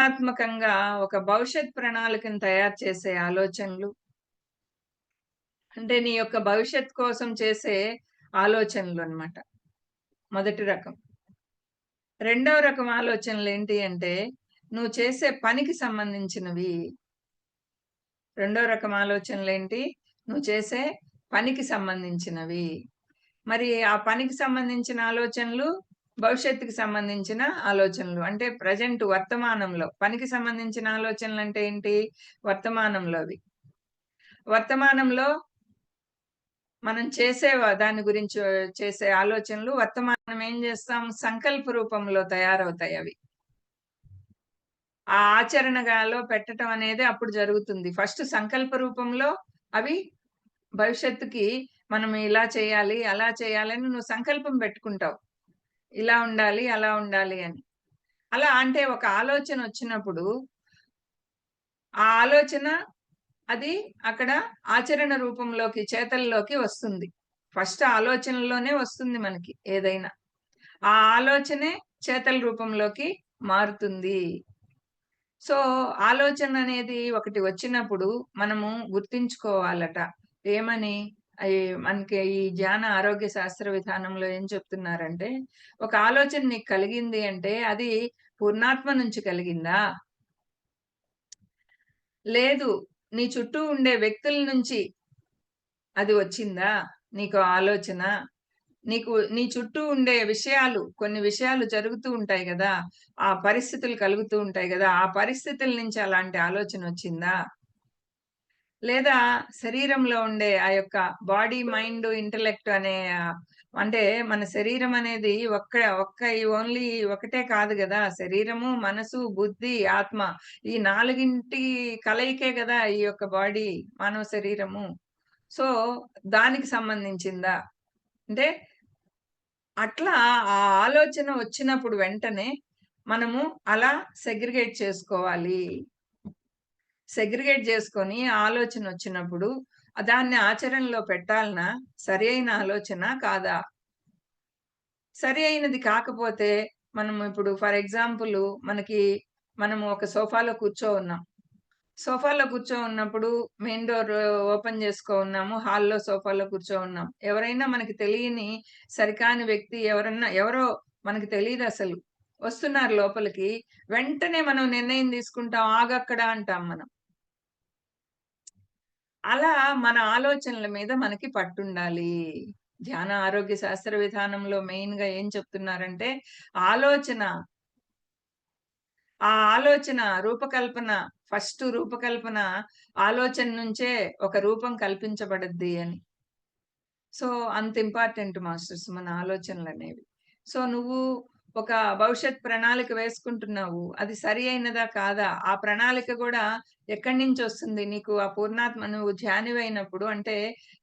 ఆత్మకంగా ఒక భవిష్యత్ ప్రణాళికను తయారు చేసే ఆలోచనలు. అంటే నీ యొక్క భవిష్యత్ కోసం చేసే ఆలోచనలనమాట. మొదటి రకం. రెండో రకం ఆలోచనలేంటి అంటే, నువ్వు చేసే పనికి సంబంధించినవి. రెండో రకం ఆలోచనలేంటి? నువ్వు చేసే పనికి సంబంధించినవి. మరి ఆ పనికి సంబంధించిన ఆలోచనలు, భవిష్యత్తుకి సంబంధించిన ఆలోచనలు. అంటే ప్రెజెంట్ వర్తమానంలో. పనికి సంబంధించిన ఆలోచనలంటే ఏంటి? వర్తమానంలోవి. వర్తమానంలో మనం దాని గురించి చేసే ఆలోచనలు వర్తమానం ఏం చేస్తాం? సంకల్ప రూపంలో తయారవుతాయవి. ఆ ఆచరణలో పెట్టటం అనేది అప్పుడు జరుగుతుంది. ఫస్ట్ సంకల్ప రూపంలో అవి భవిష్యత్తుకి మనం ఇలా చేయాలి, అలా చేయాలని నువ్వు సంకల్పం పెట్టుకుంటావు. ఇలా ఉండాలి, అలా ఉండాలి అని. అలా అంటే ఒక ఆలోచనొచ్చినప్పుడు, ఆ ఆలోచన అది అక్కడ ఆచరణ రూపంలోకి, చేతల్లోకి వస్తుంది. ఫస్ట్ ఆలోచనలోనే వస్తుంది మనకి ఏదైనా. ఆ ఆలోచనే చేతల రూపంలోకి మారుతుంది. సో, ఆలోచననేది ఒకటి వచ్చినప్పుడు మనము గుర్తుంచుకోవాలట. ఏమని? మనకి ఈ ధ్యాన ఆరోగ్య శాస్త్ర విధానంలో ఏం చెప్తున్నారంటే, ఒక ఆలోచన నీకు కలిగింది అంటే, అది పూర్ణాత్మ నుంచి కలిగిందా? లేదు. నీ చుట్టూ ఉండే వ్యక్తుల నుంచి అది వచ్చిందా? నీకు ఆలోచన? నీ చుట్టూ ఉండే విషయాలు, కొన్ని విషయాలు జరుగుతూ ఉంటాయి గదా! ఆ పరిస్థితులు కలుగుతూ ఉంటాయి గదా! ఆ పరిస్థితుల నుంచి అలాంటి ఆలోచనొచ్చిందా? లేదా శరీరంలో ఉండే ఆ యొక్క బాడీ, మైండ్, ఇంటలెక్ట్ అనే అంటే మన శరీరం అనేది ఓన్లీ ఒకటే కాదు గదా! శరీరము, మనసు, బుద్ధి, ఆత్మ ఈ నాలుగింటి కలయికే గదా! ఈ యొక్క బాడీ, మానవ శరీరము. సో, దానికి సంబంధించిందా? అంటే అట్లా ఆ ఆలోచన వచ్చినప్పుడు వెంటనే మనము అలా సెగ్రిగేట్ చేసుకోవాలి. సెగ్రిగేట్ జేసుకొని ఆలోచనొచ్చినప్పుడు దాన్ని ఆచరణలో పెట్టాలనా? సరి అయిన ఆలోచన కాదా? సరి అయినది కాకపోతే మనము ఇప్పుడు ఫర్ ఎగ్జాంపుల్ మనము ఒక సోఫాలో ఉన్నాం. సోఫాలో ఉన్నప్పుడు మెయిన్ డోర్ ఓపెన్ ఉన్నాము. హాల్‌లో సోఫాలో ఉన్నాం. ఎవరైనా మనకి తెలియని సరికాని వ్యక్తి ఎవరో మనకు తెలీదసలు. వస్తున్నారు లోపలికి. వెంటనే మనం నిర్ణయం తీసుకుంటాం. ఆగక్కడ అంటాం మనం. అలా మన ఆలోచనల మీద మనకి పట్టుండాలి. ధ్యాన ఆరోగ్య శాస్త్ర విధానంలో మెయిన్‌గా ఏం చెప్తున్నారంటే, ఆలోచన, ఆ ఆలోచన రూపకల్పన రూపకల్పన ఆలోచన నుంచే ఒక రూపం కల్పించబడుద్ది అని. సో, అంత ఇంపార్టెంట్ మాస్టర్స్ మన ఆలోచనలనేవి. సో, నువ్వు ఒక భవిష్యత్ ప్రణాళిక వేసుకుంటున్నావు. అది సరి అయినదా? కాదా? ఆ ప్రణాళిక గూడా ఎక్కడి నుంచొస్తుంది? నీకు ఆ పూర్ణాత్మ నువ్వు ధ్యానివైనప్పుడు అంటే,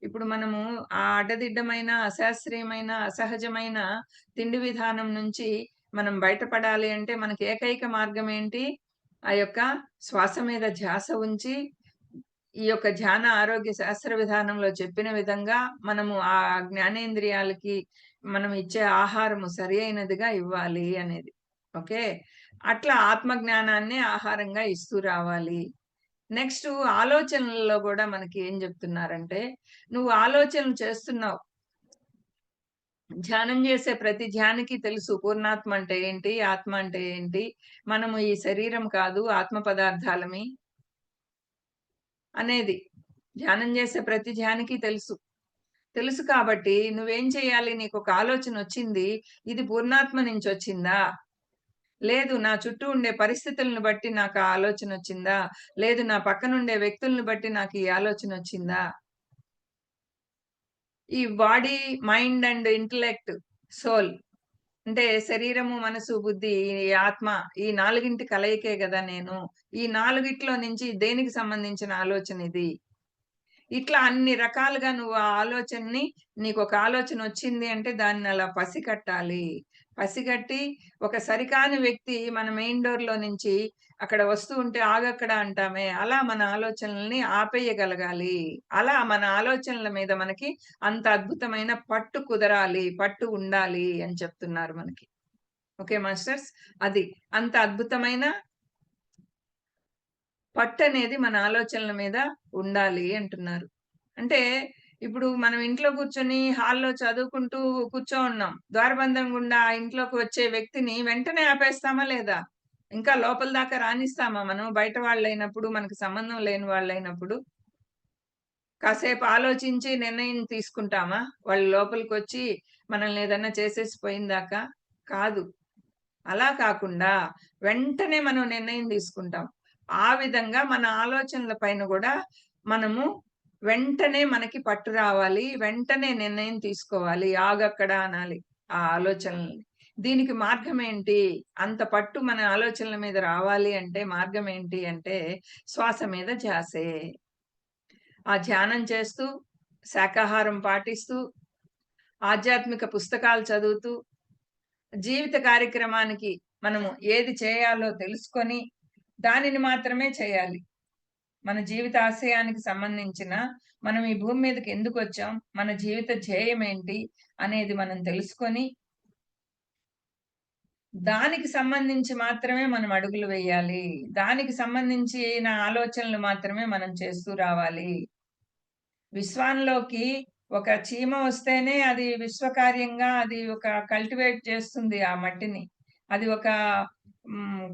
ఇప్పుడు మనము ఆ అడ్డదిడ్డమైన, అశాస్త్రీయమైన, అసహజమైన తిండి విధానం నుంచి మనం బయటపడాలి అంటే, మనకి ఏకైక మార్గం ఏంటి? ఆ యొక్క శ్వాస మీద ధ్యాస ఉంచి ఈ యొక్క ధ్యాన ఆరోగ్య శాస్త్ర విధానంలో చెప్పిన విధంగా మనము ఆ జ్ఞానేంద్రియాలకి మనం ఇచ్చే ఆహారము సరి అయినదిగా ఇవ్వాలి అనేది. ఓకే. అట్లా ఆత్మ జ్ఞానాన్నే ఆహారంగా ఇస్తూ రావాలి. నెక్స్టు ఆలోచనలలో గూడా మనకి ఏం జెప్తున్నారంటే, నువ్వు ఆలోచనలు చేస్తున్నావు. ధ్యానం జేసే ప్రతి ధ్యానికి తెలుసు పూర్ణాత్మ అంటే ఏంటి? ఆత్మ అంటే ఏంటి? మనము ఈ శరీరం కాదు ఆత్మ పదార్థాలమి అనేది. ధ్యానం జేసే ప్రతి ధ్యానికి తెలుసు. తెలుసు కాబట్టి నువ్వేం చేయాలి? నీకొక ఆలోచనొచ్చింది. ఇది పూర్ణాత్మ నుంచొచ్చిందా? లేదు నా చుట్టూ ఉండే పరిస్థితులను బట్టి నాకు ఆ ఆలోచనొచ్చిందా? లేదు నా పక్కనుండే వ్యక్తులను బట్టి నాకు ఈ ఆలోచనొచ్చిందా? ఈ body, mind and intellect, soul అంటే శరీరము, మనసు, బుద్ధి, ఈ ఆత్మ ఈ నాలుగింటి కలయికే గదా నేను. ఈ నాలుగిట్లో నుంచి దేనికి సంబంధించిన ఆలోచనిది? ఇట్లా అన్ని రకాలుగా నువ్వు ఆ ఆలోచనని నీకొక ఆలోచనొచ్చింది అంటే దాన్నలా పసికట్టాలి. పసిగట్టి ఒక సరికాని వ్యక్తి మన మెయిన్ డోర్‌లో నుంచి అక్కడ వస్తూ ఉంటే ఆగక్కడ అంటామే, అలా మన ఆలోచనల్ని ఆపేయగలగాలి. అలా మన ఆలోచనల మీద మనకి అంత అద్భుతమైన పట్టు కుదరాలి, పట్టు ఉండాలి అని చెప్తున్నారు మనకి. Okay masters. అది. అంత అద్భుతమైన పట్టనేది మన ఆలోచనల మీద ఉండాలి అంటున్నారు. అంటే ఇప్పుడు మనం ఇంట్లో కూర్చొని హాల్‌లో చదువుకుంటూ కూర్చోనున్నాం. ద్వారబంధం గుండా ఆ ఇంట్లోకి వచ్చే వ్యక్తిని వెంటనే ఆపేస్తామా లేదా? ఇంకా లోపల దాకా రానిస్తామా మనం? బయట వాళ్ళైనప్పుడు, మనకు సంబంధం లేని వాళ్ళైనప్పుడు? కాసేపు ఆలోచించి నిర్ణయం తీసుకుంటామా? వాళ్ళు లోపలికొచ్చి మనల్ని ఏదన్నా చేసేసి పోయిందాకా? కాదు. అలా కాకుండా వెంటనే మనం నిర్ణయం తీసుకుంటాం. ఆ విధంగా మన ఆలోచనల పైన గూడా మనము వెంటనే మనకి పట్టు రావాలి. వెంటనే నిర్ణయం తీసుకోవాలి. ఆగక్కడ అనాలి ఆ ఆలోచనల్ని. దీనికి మార్గమేంటి? అంత పట్టు మన ఆలోచనల మీద రావాలి అంటే మార్గమేంటి అంటే శ్వాస మీద ధ్యాసే. ఆ ధ్యానం చేస్తూ, శాకాహారం పాటిస్తూ, ఆధ్యాత్మిక పుస్తకాలు చదువుతూ, జీవిత కార్యక్రమానికి మనము ఏది చేయాలో తెలుసుకొని, దానిని మాత్రమే చేయాలి. మన జీవిత ఆశయానికి సంబంధించిన మనం ఈ భూమి మీదకి ఎందుకొచ్చాం? మన జీవిత ధ్యేయం ఏంటి? అనేది మనం తెలుసుకొని, దానికి సంబంధించి మాత్రమే మనం అడుగులు వేయాలి. దానికి సంబంధించిన ఆలోచనలు మాత్రమే మనం చేస్తూ రావాలి. విశ్వంలోకి ఒక చీమ వస్తేనే అది విశ్వకార్యంగా అది ఒక కల్టివేట్ చేస్తుంది ఆ మట్టిని. అది ఒక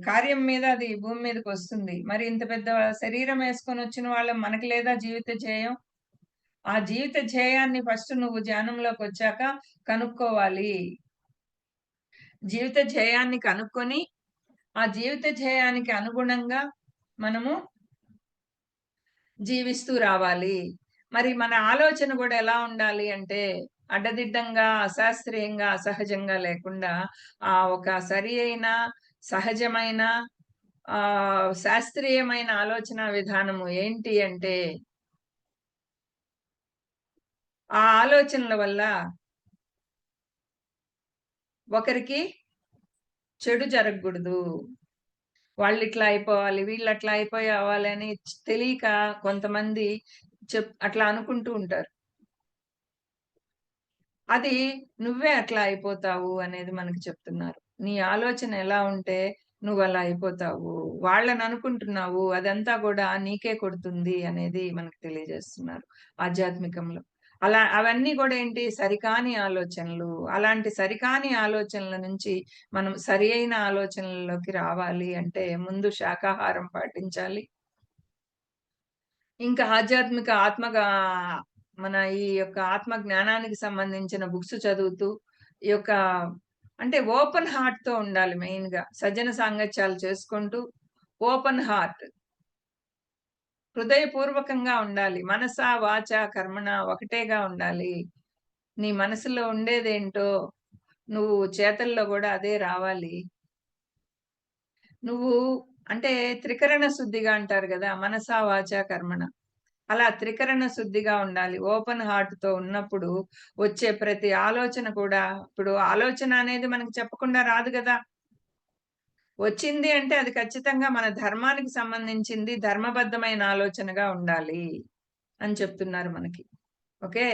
కార్యం మీద అది భూమి మీదకొస్తుంది. మరి ఇంత పెద్ద శరీరం యేసుకొనొచ్చిన వాళ్ళం మనకి లేదా జీవిత ధ్యేయం? ఆ జీవిత ధ్యేయాన్ని ఫస్ట్ నువ్వు ధ్యానంలోకొచ్చాక కనుక్కోవాలి. జీవిత ధ్యేయాన్ని కనుక్కొని, ఆ జీవిత ధ్యేయానికి అనుగుణంగా మనము జీవిస్తూ రావాలి. మరి మన ఆలోచన గూడా ఎలా ఉండాలి అంటే, అడ్డదిడ్డంగా, అశాస్త్రీయంగా, అసహజంగా లేకుండా ఒక సరి అయిన, సహజమైన శాస్త్రీయమైన ఆలోచనా విధానము ఏంటి అంటే, ఆ ఆలోచనల వల్ల ఒకరికి చెడు జరగకూడదు. వాళ్ళిట్లా అయిపోవాలి, వీళ్ళట్లా అయిపోవాలి తెలియక కొంతమంది అట్లా అనుకుంటూ ఉంటారు. అది నువ్వే అట్లా అయిపోతావు అనేది మనకు చెప్తున్నారు. నీ ఆలోచన ఎలా ఉంటే నువ్వలా అయిపోతావు. వాళ్ళననుకుంటున్నావు అదంతా గూడా నీకే కొడుతుంది అనేది మనకు తెలియజేస్తున్నారు ఆధ్యాత్మికంలో. అవన్నీ గూడా ఏంటి సరికాని ఆలోచనలు. అలాంటి సరికాని ఆలోచనల నుంచి మనం సరి అయిన ఆలోచనల్లోకి రావాలి అంటే ముందు శాకాహారం పాటించాలి. ఇంకా ఆధ్యాత్మిక మన ఈ యొక్క ఆత్మ జ్ఞానానికి సంబంధించిన బుక్స్ చదువుతూ, ఈ యొక్క అంటే ఓపెన్ హార్ట్‌తో ఉండాలి మెయిన్‌గా. సజ్జన సాంగత్యాలు చేసుకుంటూ, ఓపెన్ హార్ట్ హృదయపూర్వకంగా ఉండాలి. మనస, వాచ, కర్మణ ఒకటేగా ఉండాలి. నీ మనసులో ఉండేదేంటో నువ్వు చేతల్లో గూడా అదే రావాలి. నువ్వు అంటే త్రికరణ శుద్ధిగా అంటారు గదా! మనస, వాచ, కర్మణ. అలా త్రికరణ శుద్ధిగా ఉండాలి. ఓపెన్ హార్ట్‌తో ఉన్నప్పుడు వచ్చే ప్రతి ఆలోచన కూడా ఇప్పుడు ఆలోచన అనేది మనకు చెప్పకుండా రాదు గదా! వచ్చింది అంటే అది ఖచ్చితంగా మన ధర్మానికి సంబంధించింది ధర్మబద్ధమైన ఆలోచనగా ఉండాలి అని చెప్తున్నారు మనకి. ఓకే.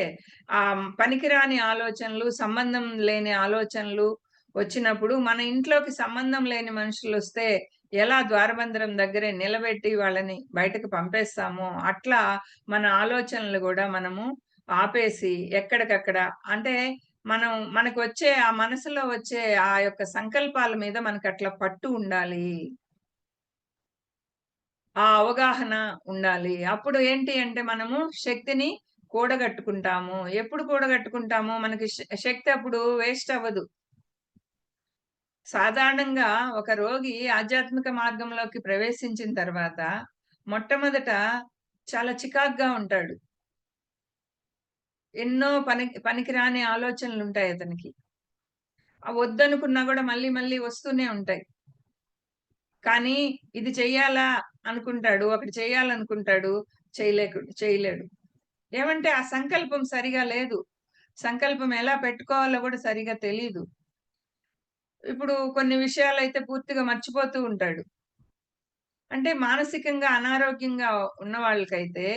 పనికిరాని ఆలోచనలు, సంబంధం లేని ఆలోచనలు వచ్చినప్పుడు మన ఇంట్లోకి సంబంధం లేని మనుషులొస్తే ఎలా ద్వారబంధం దగ్గరే నిలబెట్టి వాళ్ళని బయటకు పంపేస్తామో, అట్లా మన ఆలోచనలు గూడా మనము ఆపేసి ఎక్కడికక్కడ అంటే మనకొచ్చే ఆ మనసులో వచ్చే ఆ యొక్క సంకల్పాల మీద మనకట్లా పట్టు ఉండాలి. ఆ అవగాహన ఉండాలి. అప్పుడు ఏంటి అంటే మనము శక్తిని కూడగట్టుకుంటాము. ఎప్పుడు కూడగట్టుకుంటాము? మనకి శక్తి అప్పుడు వేస్ట్ అవ్వదు. సాధారణంగా ఒక రోగి ఆధ్యాత్మిక మార్గంలోకి ప్రవేశించిన తర్వాత మొట్టమొదట చాలా చికాకుగా ఉంటాడు. ఎన్నో పనికిరాని ఆలోచనలుంటాయి అతనికి. వద్దనుకున్నా గూడా మళ్ళీ మళ్ళీ వస్తూనే ఉంటాయి. కానీ ఇది చెయ్యాలా అనుకుంటాడు. ఒకటి చేయాలనుకుంటాడు. చేయలేడు. ఏమంటే ఆ సంకల్పం సరిగా లేదు. సంకల్పం ఎలా పెట్టుకోవాలో గూడా సరిగా తెలీదు. ఇప్పుడు కొన్ని విషయాలైతే పూర్తిగా మర్చిపోతూ ఉంటాడు. అంటే మానసికంగా అనారోగ్యంగా ఉన్న వాళ్ళకైతే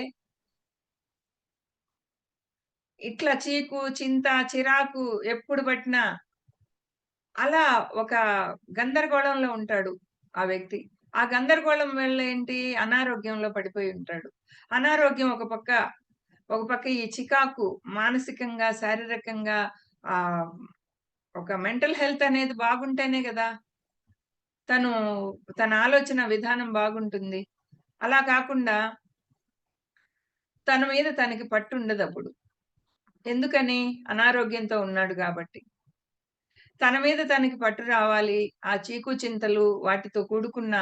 ఇట్లా చీకు, చింత, చిరాకు ఎప్పుడు పట్టినా అలా ఒక గందరగోళంలో ఉంటాడు ఆ వ్యక్తి. ఆ గందరగోళం వల్ల ఏంటి? అనారోగ్యంలో పడిపోయి ఉంటాడు. అనారోగ్యం ఒక పక్క ఈ చికాకు మానసికంగా, శారీరకంగా ఆహ్, ఒక మెంటల్ హెల్త్ అనేది బాగుంటేనే గదా! తను తన ఆలోచన విధానం బాగుంటుంది. అలా కాకుండా తన మీద తనకి పట్టుండదప్పుడు. ఎందుకని? అనారోగ్యంతో ఉన్నాడు గాబట్టి. తన మీద తనకి పట్టు రావాలి. ఆ చీకు చింతలు వాటితో కూడుకున్న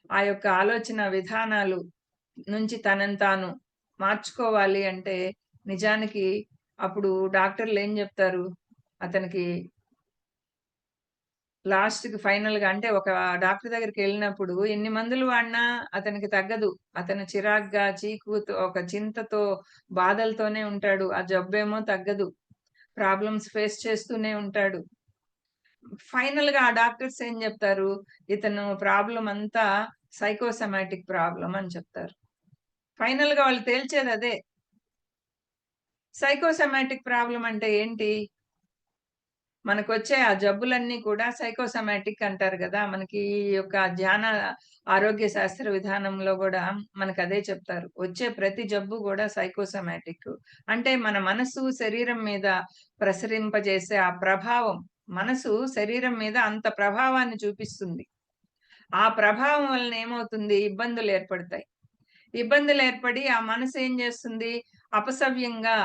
ఆ యొక్క ఆలోచన విధానాలు నుంచి తనని తాను మార్చుకోవాలి అంటే నిజానికి అప్పుడు డాక్టర్‌లేం జెప్తారు? అతనికి లాస్ట్‌కి ఫైనల్‌గా అంటే ఒక డాక్టర్ దగ్గరికెళ్ళినప్పుడు ఎన్ని మందులు వాడినా అతనికి తగ్గదు. అతను చిరాగ్గా, చీకుతో, ఒక చింతతో, బాధలతోనే ఉంటాడు. ఆ జబ్బేమో తగ్గదు. ప్రాబ్లమ్స్ ఫేస్ చేస్తూనే ఉంటాడు. ఫైనల్‌గా ఆ డాక్టర్స్ ఏం జెప్తారు? ఇతను ప్రాబ్లమ్ అంతా సైకోసోమాటిక్ ప్రాబ్లమ్ అని చెప్తారు. ఫైనల్‌గా వాళ్ళు తేల్చేదదే. సైకోసోమాటిక్ ప్రాబ్లమ్ అంటే ఏంటి? మనకొచ్చే ఆ జబ్బులన్నీ కూడా సైకోసోమాటిక్ అంటారు గదా! మనకి ఈ యొక్క ధ్యాన ఆరోగ్య శాస్త్ర విధానంలో గూడా మనకదే చెప్తారు. వచ్చే ప్రతి జబ్బు గూడా సైకోసోమాటిక్. అంటే మన మనసు శరీరం మీద ప్రసరింపజేసే ఆ ప్రభావం, మనసు శరీరం మీద అంత ప్రభావాన్ని చూపిస్తుంది. ఆ ప్రభావం వలన ఏమవుతుంది? ఇబ్బందులేర్పడతాయి. ఇబ్బందులేర్పడి ఆ మనసు ఏం జేస్తుంది? అపసవ్యంగా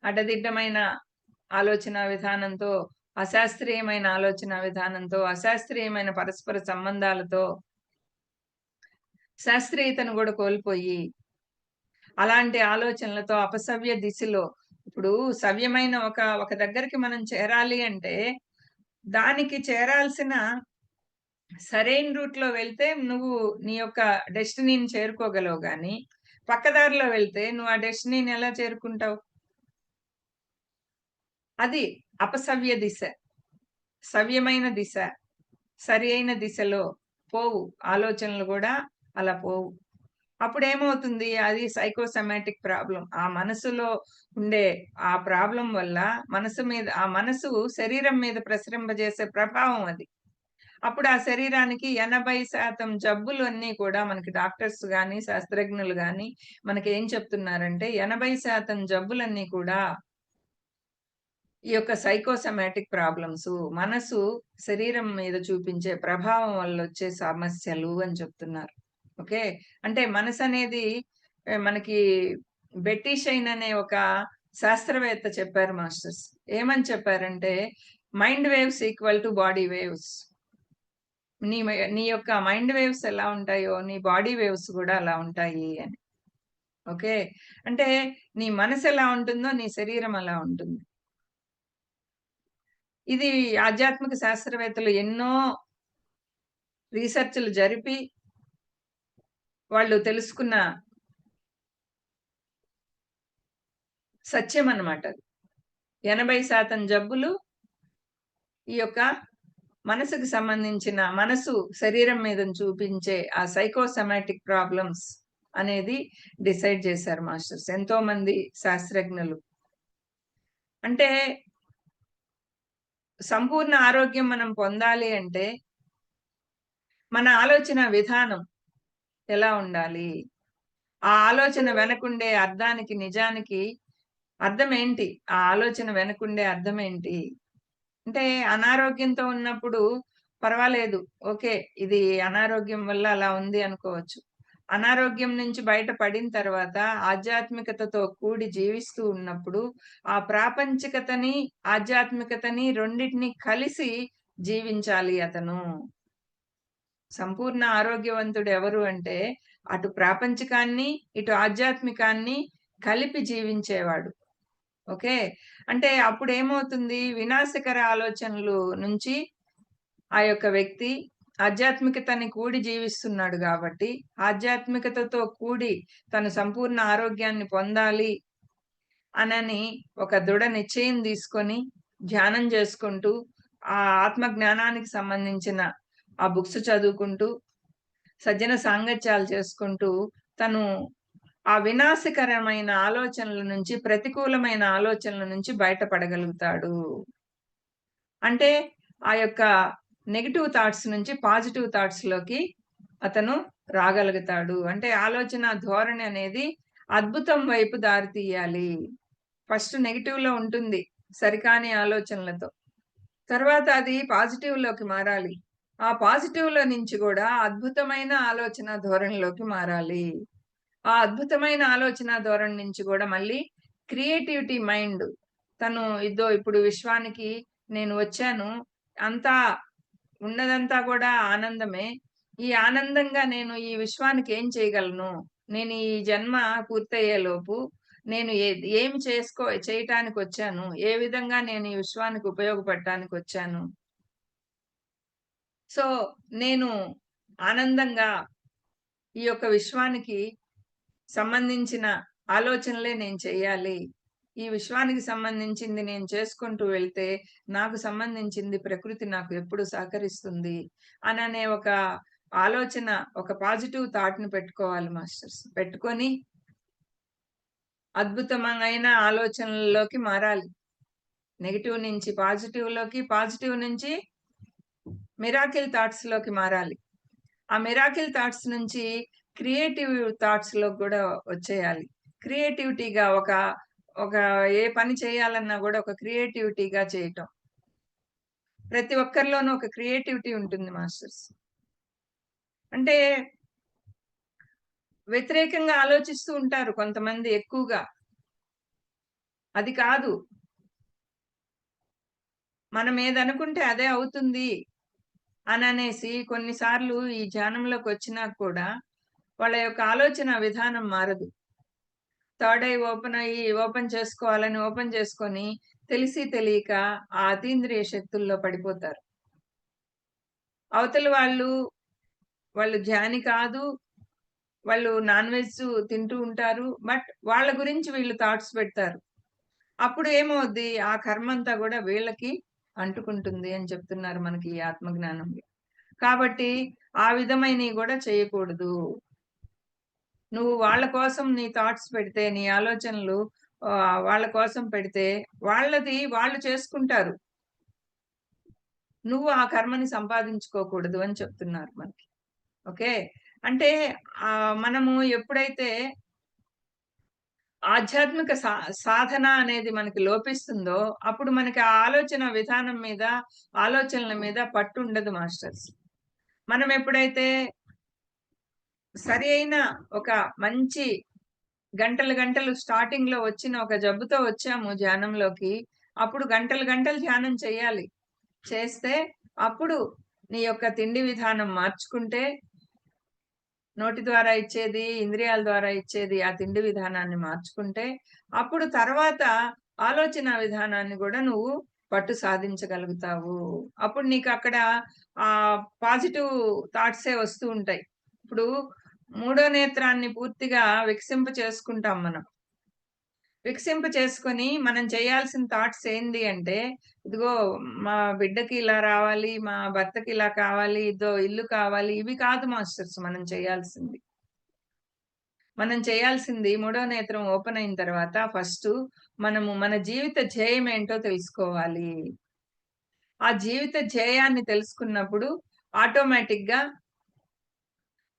అడ్డదిడ్డమైన ఆలోచనా విధానంతో, అశాస్త్రీయమైన ఆలోచనా విధానంతో, అశాస్త్రీయమైన పరస్పర సంబంధాలతో శాస్త్రీయతను గూడా కోల్పోయి, అలాంటి ఆలోచనలతో అపసవ్య దిశలో ఇప్పుడు సవ్యమైన ఒక దగ్గరికి మనం చేరాలి అంటే, దానికి చేరాల్సిన సరైన రూట్‌లో వెళ్తే నువ్వు నీ యొక్క డెస్టినీని చేరుకోగలవు గానీ, పక్కదారిలో వెళ్తే నువ్వు ఆ డెస్టినీని ఎలా చేరుకుంటావు? అది అపసవ్య దిశ. సవ్యమైన దిశ. సరి అయిన దిశలో పోవు. ఆలోచనలు గూడా అలా పోవు. అప్పుడేమవుతుంది? అది సైకోసోమాటిక్ ప్రాబ్లమ్. ఆ మనసులో ఉండే ఆ ప్రాబ్లమ్ వల్ల ఆ మనసు శరీరం మీద ప్రసరింపజేసే ప్రభావం అది. అప్పుడు ఆ శరీరానికి 80% జబ్బులు అన్నీ కూడా మనకి డాక్టర్స్ గాని, శాస్త్రజ్ఞులు గాని మనకేం చెప్తున్నారంటే 80% జబ్బులన్నీ కూడా ఈ యొక్క సైకోసోమాటిక్ ప్రాబ్లమ్సు, మనసు శరీరం మీద చూపించే ప్రభావం వల్లొచ్చే సమస్యలు అని చెప్తున్నారు. ఓకే. అంటే మనసనేది మనకి బెట్టీ షైన్ అనే ఒక శాస్త్రవేత్త చెప్పారు మాస్టర్స్. ఏమని చెప్పారంటే, mind waves equal to body waves. నీ యొక్క మైండ్ వేవ్స్ ఎలా ఉంటాయో, నీ బాడీ వేవ్స్ గూడా అలా ఉంటాయి అని. ఓకే. అంటే నీ మనసెలా ఉంటుందో, నీ శరీరం అలా ఉంటుంది. ఇది ఆధ్యాత్మిక శాస్త్రవేత్తలు ఎన్నో రిసర్చ్‌లు జరిపి, వాళ్ళు తెలుసుకున్న సత్యమనమాట అది. 80% జబ్బులు ఈ యొక్క మనసుకు సంబంధించిన మనసు శరీరం మీద చూపించే ఆ సైకోసోమాటిక్ ప్రాబ్లమ్స్ అనేది డిసైడ్ చేశారు మాస్టర్స్. ఎంతోమంది శాస్త్రజ్ఞులు. అంటే సంపూర్ణ ఆరోగ్యం మనం పొందాలి అంటే, మన ఆలోచన విధానం ఎలా ఉండాలి? ఆ ఆలోచన వెనకుండే అర్థానికి, నిజానికి అర్థమేంటి? ఆ ఆలోచన వెనకుండే అర్థమేంటి? అంటే అనారోగ్యంతో ఉన్నప్పుడు పర్వాలేదు. ఓకే. ఇది అనారోగ్యం వల్ల అలా ఉంది అనుకోవచ్చు. అనారోగ్యం నుంచి బయట పడిన తర్వాత ఆధ్యాత్మికతతో కూడి జీవిస్తూ ఉన్నప్పుడు, ఆ ప్రాపంచికతని, ఆధ్యాత్మికతని రెండిటిని కలిసి జీవించాలి అతను. సంపూర్ణ ఆరోగ్యవంతుడు ఎవరు అంటే, అటు ప్రాపంచికాన్ని, ఇటు ఆధ్యాత్మికాన్ని కలిపి జీవించేవాడు. ఓకే. అంటే అప్పుడేమవుతుంది, వినాశకర ఆలోచనలు నుంచి ఆ యొక్క వ్యక్తి ఆధ్యాత్మికతని కూడి జీవిస్తున్నాడు గాబట్టి, ఆధ్యాత్మికతతో కూడి తను సంపూర్ణ ఆరోగ్యాన్ని పొందాలి అనని ఒక దృఢ నిశ్చయం తీసుకొని, ధ్యానం జేసుకుంటూ, ఆ ఆత్మ జ్ఞానానికి సంబంధించిన ఆ బుక్స్ చదువుకుంటూ, సజ్జన సాంగత్యాలు చేసుకుంటూ, తను ఆ వినాశకరమైన ఆలోచనల నుంచి, ప్రతికూలమైన ఆలోచనల నుంచి బయటపడగలుగుతాడు. అంటే, ఆ యొక్క నెగెటివ్ థాట్స్ నుంచి పాజిటివ్ థాట్స్‌లోకి అతను రాగలుగుతాడు. అంటే ఆలోచన ధోరణి అనేది అద్భుతం వైపు దారి తీయాలి. ఫస్ట్ నెగెటివ్‌లో ఉంటుంది. సరికాని ఆలోచనలతో. తర్వాత అది పాజిటివ్‌లోకి మారాలి. ఆ పాజిటివ్‌లో నుంచి గూడా అద్భుతమైన ఆలోచన ధోరణిలోకి మారాలి. ఆ అద్భుతమైన ఆలోచన ధోరణి నుంచి గూడా మళ్ళీ క్రియేటివిటీ మైండ్. తను ఇద్దో ఇప్పుడు విశ్వానికి నేను వచ్చాను. అంతా ఉన్నదంతా గూడా ఆనందమే. ఈ ఆనందంగా నేను ఈ విశ్వానికి ఏం చేయగలను? నేను ఈ జన్మ పూర్తయ్యేలోపు నేను ఏమి చేయటానికొచ్చాను? ఏ విధంగా నేను ఈ విశ్వానికి ఉపయోగపడటానికొచ్చాను? సో, నేను ఆనందంగా ఈ యొక్క విశ్వానికి సంబంధించిన ఆలోచనలే నేను చెయ్యాలి. ఈ విశ్వానికి సంబంధించింది నేను చేసుకుంటూ వెళ్తే, నాకు సంబంధించింది ప్రకృతి నాకు ఎప్పుడు సహకరిస్తుంది అననే ఒక ఆలోచన, ఒక పాజిటివ్ థాట్‌ని పెట్టుకోవాలి మాస్టర్స్. పెట్టుకొని అద్భుతమైన ఆలోచనల్లోకి మారాలి. నెగెటివ్ నుంచి పాజిటివ్‌లోకి, పాజిటివ్ నుంచి మిరాకిల్ థాట్స్‌లోకి మారాలి. ఆ మిరాకిల్ థాట్స్ నుంచి క్రియేటివ్ థాట్స్‌లోకి గూడా వచ్చేయాలి. క్రియేటివిటీగా ఒక ఏ పని చేయాలన్నా గూడా ఒక క్రియేటివిటీగా చేయటం. ప్రతి ఒక్కరిలోనూ ఒక క్రియేటివిటీ ఉంటుంది మాస్టర్స్. అంటే వ్యతిరేకంగా ఆలోచిస్తూ ఉంటారు కొంతమంది ఎక్కువగా. అది కాదు. మనం ఏదనుకుంటే అదే అవుతుంది అననేసి కొన్నిసార్లు ఈ ధ్యానంలోకొచ్చినా కూడా వాళ్ళ యొక్క ఆలోచన విధానం మారదు. థర్డ్ ఐ ఓపెన్ చేసుకోవాలని ఓపెన్ చేసుకొని తెలిసి తెలియక ఆ అతీంద్రియ శక్తుల్లో పడిపోతారు. అవతల వాళ్ళు ధ్యాని కాదు. వాళ్ళు నాన్ వెజ్ తింటూ ఉంటారు. బట్ వాళ్ళ గురించి వీళ్ళు థాట్స్ పెడతారు. అప్పుడు ఏమవుద్ది? ఆ కర్మంతా గూడా వీళ్ళకి అంటుకుంటుంది అని చెప్తున్నారు మనకి ఈ ఆత్మజ్ఞానంలో. కాబట్టి ఆ విధమైనయి గూడా చేయకూడదు. నువ్వు వాళ్ళ కోసం నీ థాట్స్ పెడితే, నీ ఆలోచనలు వాళ్ళ కోసం పెడితే, వాళ్ళది వాళ్ళు చేసుకుంటారు. నువ్వు ఆ కర్మని సంపాదించుకోకూడదు అని చెప్తున్నారు మనకి. ఓకే. అంటే మనము ఎప్పుడైతే ఆధ్యాత్మిక సాధన అనేది మనకి లోపిస్తుందో, అప్పుడు మనకి ఆ ఆలోచన విధానం మీద, ఆలోచనల మీద పట్టుండదు మాస్టర్స్. మనం ఎప్పుడైతే సరి అయిన ఒక మంచి గంటలు గంటలు స్టార్టింగ్‌లో వచ్చిన ఒక జబ్బుతో వచ్చాము ధ్యానంలోకి. అప్పుడు గంటలు గంటలు ధ్యానం చేయాలి. చేస్తే అప్పుడు నీ యొక్క తిండి విధానం మార్చుకుంటే, నోటి ద్వారా ఇచ్చేది, ఇంద్రియాల ద్వారా ఇచ్చేది ఆ తిండి విధానాన్ని మార్చుకుంటే, అప్పుడు తర్వాత ఆలోచన విధానాన్ని గూడా నువ్వు పట్టు సాధించగలుగుతావు. అప్పుడు నీకక్కడ పాజిటివ్ థాట్సే వస్తూ ఉంటాయి. ఇప్పుడు మూడో నేత్రాన్ని పూర్తిగా వికసింప చేసుకుంటాం మనం. వికసింప చేసుకొని మనం చేయాల్సిన థాట్స్ ఏంది అంటే, ఇదిగో మా బిడ్డకి ఇలా రావాలి, మా భర్తకి ఇలా కావాలి, ఇదో ఇల్లు కావాలి, ఇవి కాదు మాస్టర్స్ మనం చేయాల్సింది. మనం చేయాల్సింది మూడో నేత్రం ఓపెన్ అయిన తర్వాత ఫస్టు మనము మన జీవిత ధ్యేయం ఏంటో తెలుసుకోవాలి. ఆ జీవిత ధ్యేయాన్ని తెలుసుకున్నప్పుడు ఆటోమేటిక్‌గా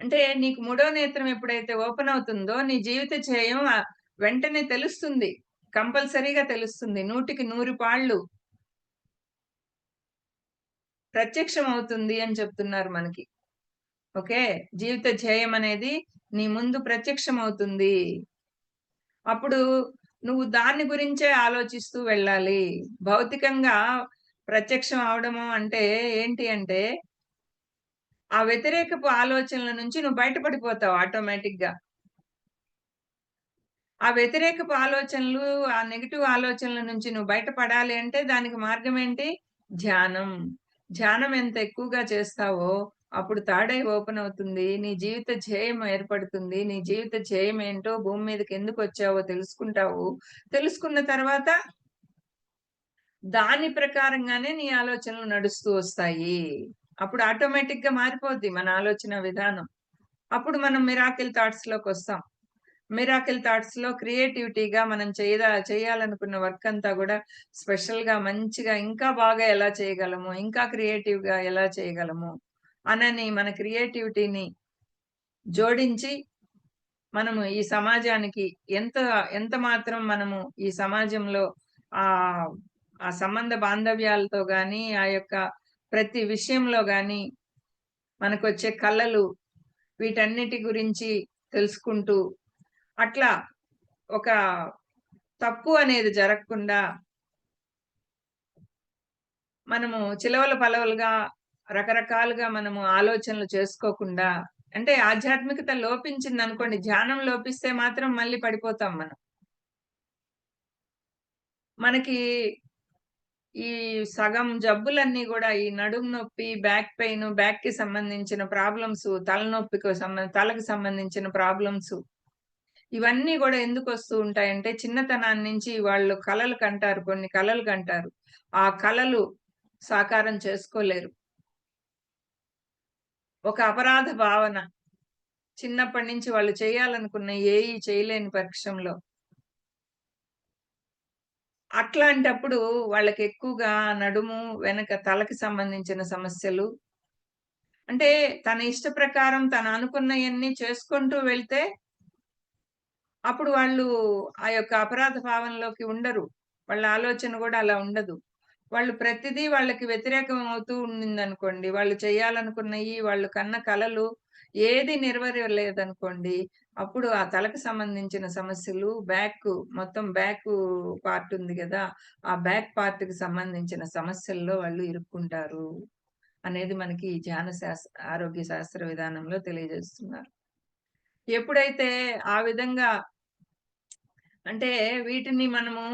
అంటే నీకు మూడో నేత్రం ఎప్పుడైతే ఓపెన్ అవుతుందో నీ జీవిత ధ్యేయం వెంటనే తెలుస్తుంది. కంపల్సరీగా తెలుస్తుంది. 100కి 100 పాళ్ళు ప్రత్యక్షం అవుతుంది అని చెప్తున్నారు మనకి. ఓకే. జీవిత ధ్యేయం అనేది నీ ముందు ప్రత్యక్షం అవుతుంది. అప్పుడు నువ్వు దాన్ని గురించే ఆలోచిస్తూ వెళ్ళాలి. భౌతికంగా ప్రత్యక్షం అవ్వడము అంటే ఏంటి అంటే, ఆ వ్యతిరేకపు ఆలోచనల నుంచి నువ్వు బయటపడిపోతావు ఆటోమేటిక్‌గా. ఆ వ్యతిరేకపు ఆలోచనలు, ఆ నెగెటివ్ ఆలోచనల నుంచి నువ్వు బయటపడాలి అంటే దానికి మార్గం ఏంటి? ధ్యానం. ధ్యానం ఎంత ఎక్కువగా చేస్తావో అప్పుడు థర్డ్ ఐ ఓపెన్ అవుతుంది. నీ జీవిత ధ్యేయం ఏర్పడుతుంది. నీ జీవిత ధ్యేయం ఏంటో భూమి మీదకి ఎందుకొచ్చావో తెలుసుకుంటావు. తెలుసుకున్న తర్వాత దాని ప్రకారంగానే నీ ఆలోచనలు నడుస్తూ వస్తాయి. అప్పుడు ఆటోమేటిక్‌గా మారిపోద్ది మన ఆలోచన విధానం. అప్పుడు మనం మిరాకిల్ థాట్స్‌లోకొస్తాం. మిరాకిల్ థాట్స్‌లో క్రియేటివిటీగా మనం చేయాలనుకున్న వర్క్ అంతా గూడా స్పెషల్‌గా మంచిగా ఇంకా బాగా ఎలా చేయగలము, ఇంకా క్రియేటివ్‌గా ఎలా చేయగలము అనని మన క్రియేటివిటీని జోడించి మనము ఈ సమాజానికి ఎంత ఎంత మాత్రం మనము ఈ సమాజంలో ఆహ్, ఆ సంబంధ బాంధవ్యాలతో గాని, ఆ యొక్క ప్రతి విషయంలో గాని మనకొచ్చే కలలు వీటన్నిటి గురించి తెలుసుకుంటూ, అట్లా ఒక తప్పు అనేది జరగకుండా మనము చిలవల పలవలుగా రకరకాలుగా మనము ఆలోచనలు చేసుకోకుండా అంటే ఆధ్యాత్మికత లోపించిందనుకోండి, ధ్యానం లోపిస్తే మాత్రం మళ్ళీ పడిపోతాం మనం. మనకి ఈ సగం జబ్బులన్నీ గూడా ఈ నడుము నొప్పి, బ్యాక్ పెయిన్, బ్యాక్‌కి సంబంధించిన ప్రాబ్లమ్స్, తలకి సంబంధించిన ప్రాబ్లమ్స్ ఇవన్నీ గూడా ఎందుకొస్తూ ఉంటాయంటే, చిన్నతనాన్ని నుంచి వాళ్ళు కలలు కంటారు. కొన్ని కలలు కంటారు. ఆ కలలు సాకారం చేసుకోలేరు. ఒక అపరాధ భావన చిన్నప్పటి నుంచి వాళ్ళు చేయాలనుకున్న ఏయి చేయలేని పక్షంలో, అట్లాంటప్పుడు వాళ్ళకెక్కువగా నడుము, వెనక తలకి సంబంధించిన సమస్యలు అంటే తన ఇష్ట ప్రకారం తను అనుకున్నయన్నీ చేసుకుంటూ వెళ్తే అప్పుడు వాళ్ళు ఆ యొక్క అపరాధ భావనలోకి ఉండరు. వాళ్ళ ఆలోచన గూడా అలా ఉండదు. వాళ్ళు ప్రతిదీ వాళ్ళకి వ్యతిరేకం అవుతూ ఉండిందనుకోండి, వాళ్ళు చేయాలనుకున్నయి, వాళ్ళు కన్న కలలు ఏది నెరవేరలేదనుకోండి, అప్పుడు ఆ తలకు సంబంధించిన సమస్యలు మొత్తం పార్ట్ ఉంది గదా! ఆ బ్యాక్ పార్ట్‌కి సంబంధించిన సమస్యల్లో వాళ్ళు ఇరుక్కుంటారు అనేది మనకి ఈ ఆరోగ్య శాస్త్ర విధానంలో తెలియజేస్తున్నారు. ఎప్పుడైతే ఆ విధంగా అంటే వీటిని మనము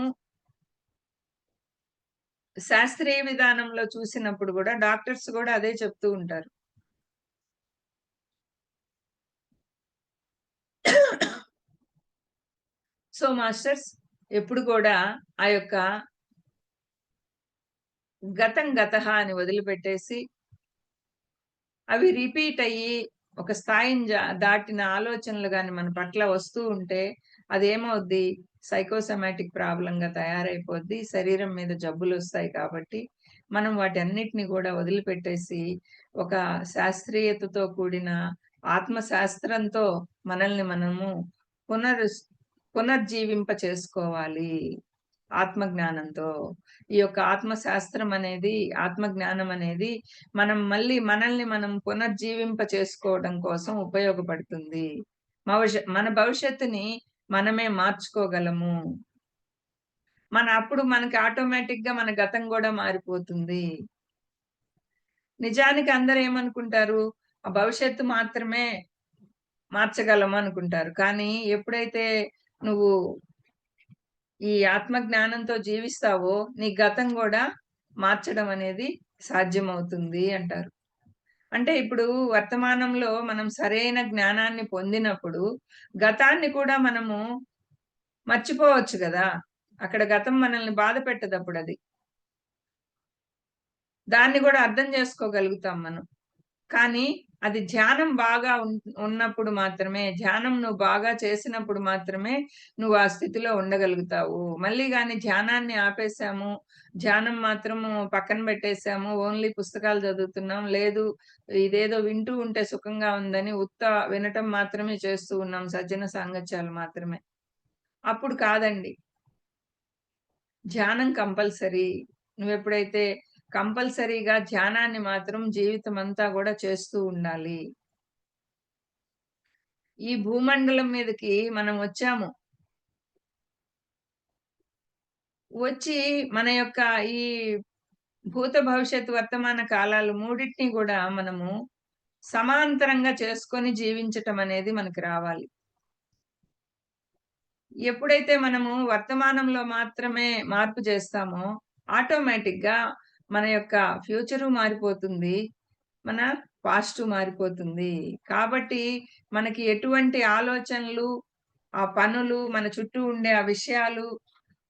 శాస్త్రీయ విధానంలో చూసినప్పుడు గూడా డాక్టర్స్ గూడా అదే చెప్తూ ఉంటారు. సో, మాస్టర్స్ ఎప్పుడు కూడా ఆ యొక్క గతం గతః అని వదిలిపెట్టేసి, అవి రిపీట్ అయ్యి ఒక స్థాయిని దాటిన ఆలోచనలు గాని మన పట్ల వస్తూ ఉంటే, అదేమవుద్ది సైకోసోమాటిక్ ప్రాబ్లమ్‌గా తయారైపోద్ది. శరీరం మీద జబ్బులొస్తాయి కాబట్టి, మనం వాటన్నిటిని గూడా వదిలిపెట్టేసి, ఒక శాస్త్రీయతతో కూడిన ఆత్మ శాస్త్రంతో మనల్ని మనము పునరుస్ పునర్జీవింప చేసుకోవాలి. ఆత్మజ్ఞానంతో. ఈ యొక్క ఆత్మ శాస్త్రం అనేది, ఆత్మజ్ఞానం అనేది మనం మళ్ళీ మనల్ని మనం పునర్జీవింప చేసుకోవడం కోసం ఉపయోగపడుతుంది. మన భవిష్యత్తుని మనమే మార్చుకోగలము. అప్పుడు మనకి ఆటోమేటిక్‌గా మన గతం గూడా మారిపోతుంది. నిజానికి అందరూ ఏమనుకుంటారు? ఆ భవిష్యత్తు మాత్రమే మార్చగలము అనుకుంటారు. కానీ ఎప్పుడైతే నువ్వు ఈ ఆత్మ జ్ఞానంతో జీవిస్తావో, నీ గతం గూడా మార్చడం అనేది సాధ్యమవుతుంది అంటారు. అంటే ఇప్పుడు వర్తమానంలో మనం సరైన జ్ఞానాన్ని పొందినప్పుడు, గతాన్ని కూడా మనము మర్చిపోవచ్చు గదా! అక్కడ గతం మనల్ని బాధ పెట్టదప్పుడది. దాన్ని గూడా అర్థం జేసుకోగలుగుతాం మనం. కానీ అది ధ్యానం బాగా ఉన్నప్పుడు మాత్రమే, ధ్యానం నువ్వు బాగా చేసినప్పుడు మాత్రమే నువ్వు ఆ స్థితిలో ఉండగలుగుతావు. మళ్ళీ గాని ధ్యానాన్ని ఆపేసాము, ధ్యానం మాత్రము పక్కన పెట్టేసాము, ఓన్లీ పుస్తకాలు చదువుతున్నాం, లేదు ఇదేదో వింటూ ఉంటే సుఖంగా ఉందని వినటం మాత్రమే చేస్తూ ఉన్నాం, సజ్జన సాంగత్యాలు మాత్రమే. అప్పుడు కాదండి. ధ్యానం కంపల్సరీ. నువ్వెప్పుడైతే కంపల్సరీగా ధ్యానాన్ని మాత్రం జీవితమంతా గూడా చేస్తూ ఉండాలి. ఈ భూమండలం మీదకి మనం వచ్చాము. వచ్చి మన యొక్క ఈ భూత, భవిష్యత్, వర్తమాన కాలాలు మూడిటిని గూడా మనము సమాంతరంగా చేసుకొని జీవించటం అనేది మనకి రావాలి. ఎప్పుడైతే మనము వర్తమానంలో మాత్రమే మార్పు చేస్తామో, ఆటోమేటిక్‌గా మన యొక్క ఫ్యూచరు మారిపోతుంది. మన పాస్టు మారిపోతుంది. కాబట్టి మనకి ఎటువంటి ఆలోచనలు, ఆ పనులు, మన చుట్టూ ఉండే ఆ విషయాలు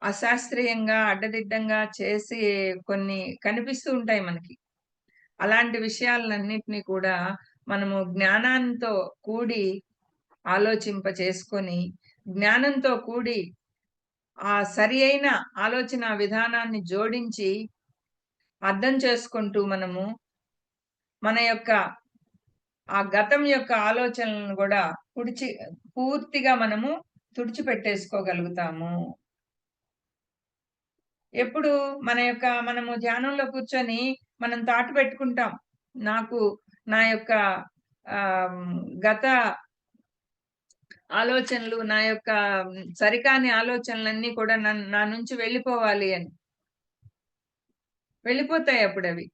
అశాస్త్రీయంగా, అడ్డదిడ్డంగా చేసి కొన్ని కనిపిస్తూ ఉంటాయి మనకి. అలాంటి విషయాలన్నిటిని కూడా మనము జ్ఞానంతో కూడి ఆలోచింప చేసుకొని, జ్ఞానంతో కూడి ఆ సరి అయిన ఆలోచన విధానాన్ని జోడించి అర్థం చేసుకుంటూ మనము మన యొక్క ఆ గతం యొక్క ఆలోచనలను కూడా పూర్తిగా మనము తుడిచిపెట్టేసుకోగలుగుతాము. ఎప్పుడు మనము ధ్యానంలో కూర్చొని మనం థాట్ పెట్టుకుంటాం. నాకు నా యొక్క ఆహ్, గత ఆలోచనలు, నా యొక్క సరికాని ఆలోచనలన్నీ కూడా నా నుంచి వెళ్ళిపోవాలి అని. వెళ్ళిపోతాయి అప్పుడవి.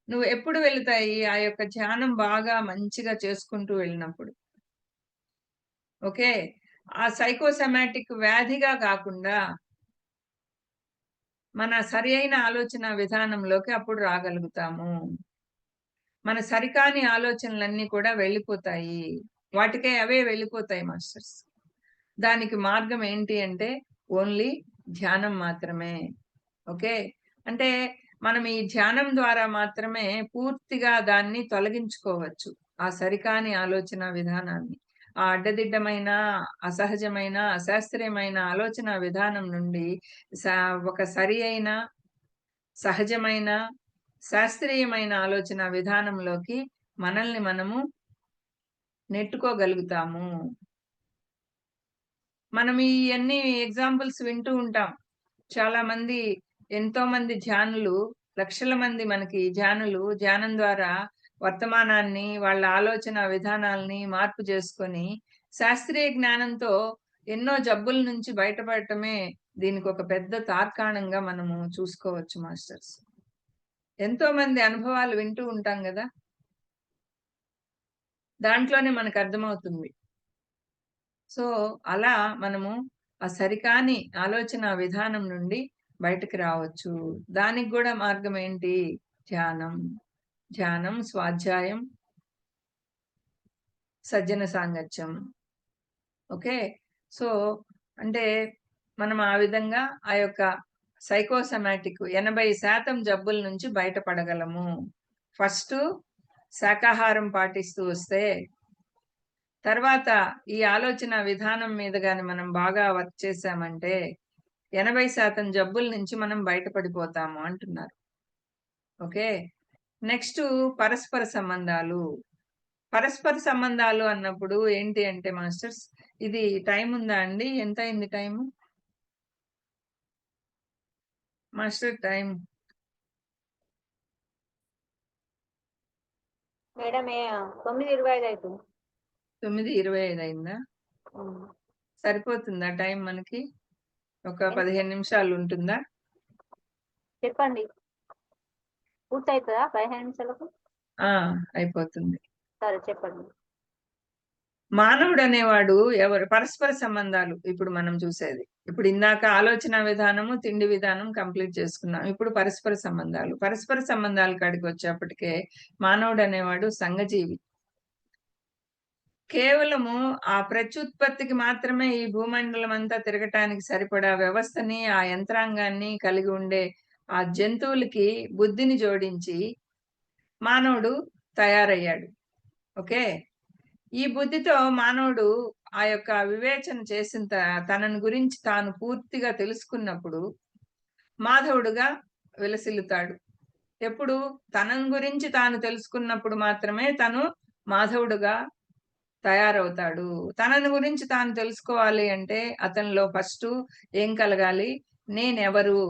నువ్వు ఎప్పుడు వెళుతాయి? ఆ యొక్క ధ్యానం బాగా మంచిగా చేసుకుంటూ వెళ్ళినప్పుడు. ఓకే. ఆ సైకోసోమాటిక్ వ్యాధిగా కాకుండా మన సరి అయిన ఆలోచన విధానంలోకి అప్పుడు రాగలుగుతాము. మన సరికాని ఆలోచనలన్నీ కూడా వెళ్ళిపోతాయి. వాటికే అవే వెళ్ళిపోతాయి మాస్టర్స్. దానికి మార్గం ఏంటి అంటే ఓన్లీ ధ్యానం మాత్రమే. ఓకే. అంటే మనం ఈ ధ్యానం ద్వారా మాత్రమే పూర్తిగా దాన్ని తొలగించుకోవచ్చు. ఆ సరికాని ఆలోచన విధానాన్ని. ఆ అడ్డదిడ్డమైన, అసహజమైన, అశాస్త్రీయమైన ఆలోచన విధానం నుండి స ఒక సరి అయిన, సహజమైన, శాస్త్రీయమైన ఆలోచన విధానంలోకి మనల్ని మనము నెట్టుకోగలుగుతాము. మనం ఇయన్నీ ఎగ్జాంపుల్స్ వింటూ ఉంటాం. చాలా మంది ఎంతోమంది ధ్యానులు, లక్షల మంది మనకి ధ్యానం ద్వారా వర్తమానాన్ని, వాళ్ళ ఆలోచన విధానాల్ని మార్పు చేసుకొని, శాస్త్రీయ జ్ఞానంతో ఎన్నో జబ్బుల నుంచి బయటపడటమే దీనికొక పెద్ద తార్కాణంగా మనము చూసుకోవచ్చు మాస్టర్స్. ఎంతో మంది అనుభవాలు వింటూ ఉంటాం గదా! దాంట్లోనే మనకర్థమవుతుంది. సో, అలా మనము ఆ సరికాని ఆలోచన విధానం నుండి బయటకి రావచ్చు. దానికి గూడా మార్గమేంటి? ధ్యానం. ధ్యానం, స్వాధ్యాయం, సజ్జన సాంగత్యం. ఓకే. సో, అంటే మనం ఆ విధంగా ఆ యొక్క సైకోసోమాటిక్ 80% జబ్బుల నుంచి బయటపడగలము. ఫస్టు శాకాహారం పాటిస్తూ వస్తే, తర్వాత ఈ ఆలోచన విధానం మీద గాని మనం బాగా వర్క్ చేశామంటే 80% జబ్బుల నుంచి మనం బయటపడిపోతాము అంటున్నారు. ఓకే. నెక్స్టు పరస్పర సంబంధాలు. పరస్పర సంబంధాలు అన్నప్పుడు ఏంటి అంటే మాస్టర్స్, ఇది టైముందా అండి? ఎంతయింది టైము? మాస్టర్ టైమ్ మేడం 9:25 అయితుంది. 9:25 అయిందా? హ్మ్. సరిపోతుందా టైం మనకి? ఒక ఎంత 15 నిమిషాలు ఉంటుందా? చెప్పండి. పూర్తయితదా 15 నిమిషాలకు? ఆ! అయిపోతుంది. సరే చెప్పండి. మానవుడనేవాడు పరస్పర సంబంధాలు ఇప్పుడు మనం చూసేది. ఇప్పుడు ఇందాక ఆలోచన విధానము, తిండి విధానం కంప్లీట్ చేసుకున్నాం. ఇప్పుడు పరస్పర సంబంధాలు. పరస్పర సంబంధాల కాడికొచ్చేప్పటికే మానవుడనేవాడు సంఘజీవి. కేవలము ఆ ప్రత్యుత్పత్తికి మాత్రమే ఈ భూమండలం అంతా తిరగటానికి సరిపడా వ్యవస్థని, ఆ యంత్రాంగాన్ని కలిగి ఉండే ఆ జంతువులకి బుద్ధిని జోడించి మానవుడు తయారయ్యాడు. ఓకే. ఈ బుద్ధితో మానవుడు ఆ యొక్క వివేచన చేసిన తనని గురించి తాను పూర్తిగా తెలుసుకున్నప్పుడు మాధవుడుగా విలసిల్లుతాడు. ఎప్పుడు? తనని గురించి తాను తెలుసుకున్నప్పుడు మాత్రమే తను మాధవుడుగా తయారవుతాడు. తనని గురించి తాను తెలుసుకోవాలి అంటే అతనిలో ఫస్టు ఏం కలగాలి? నేనెవరు?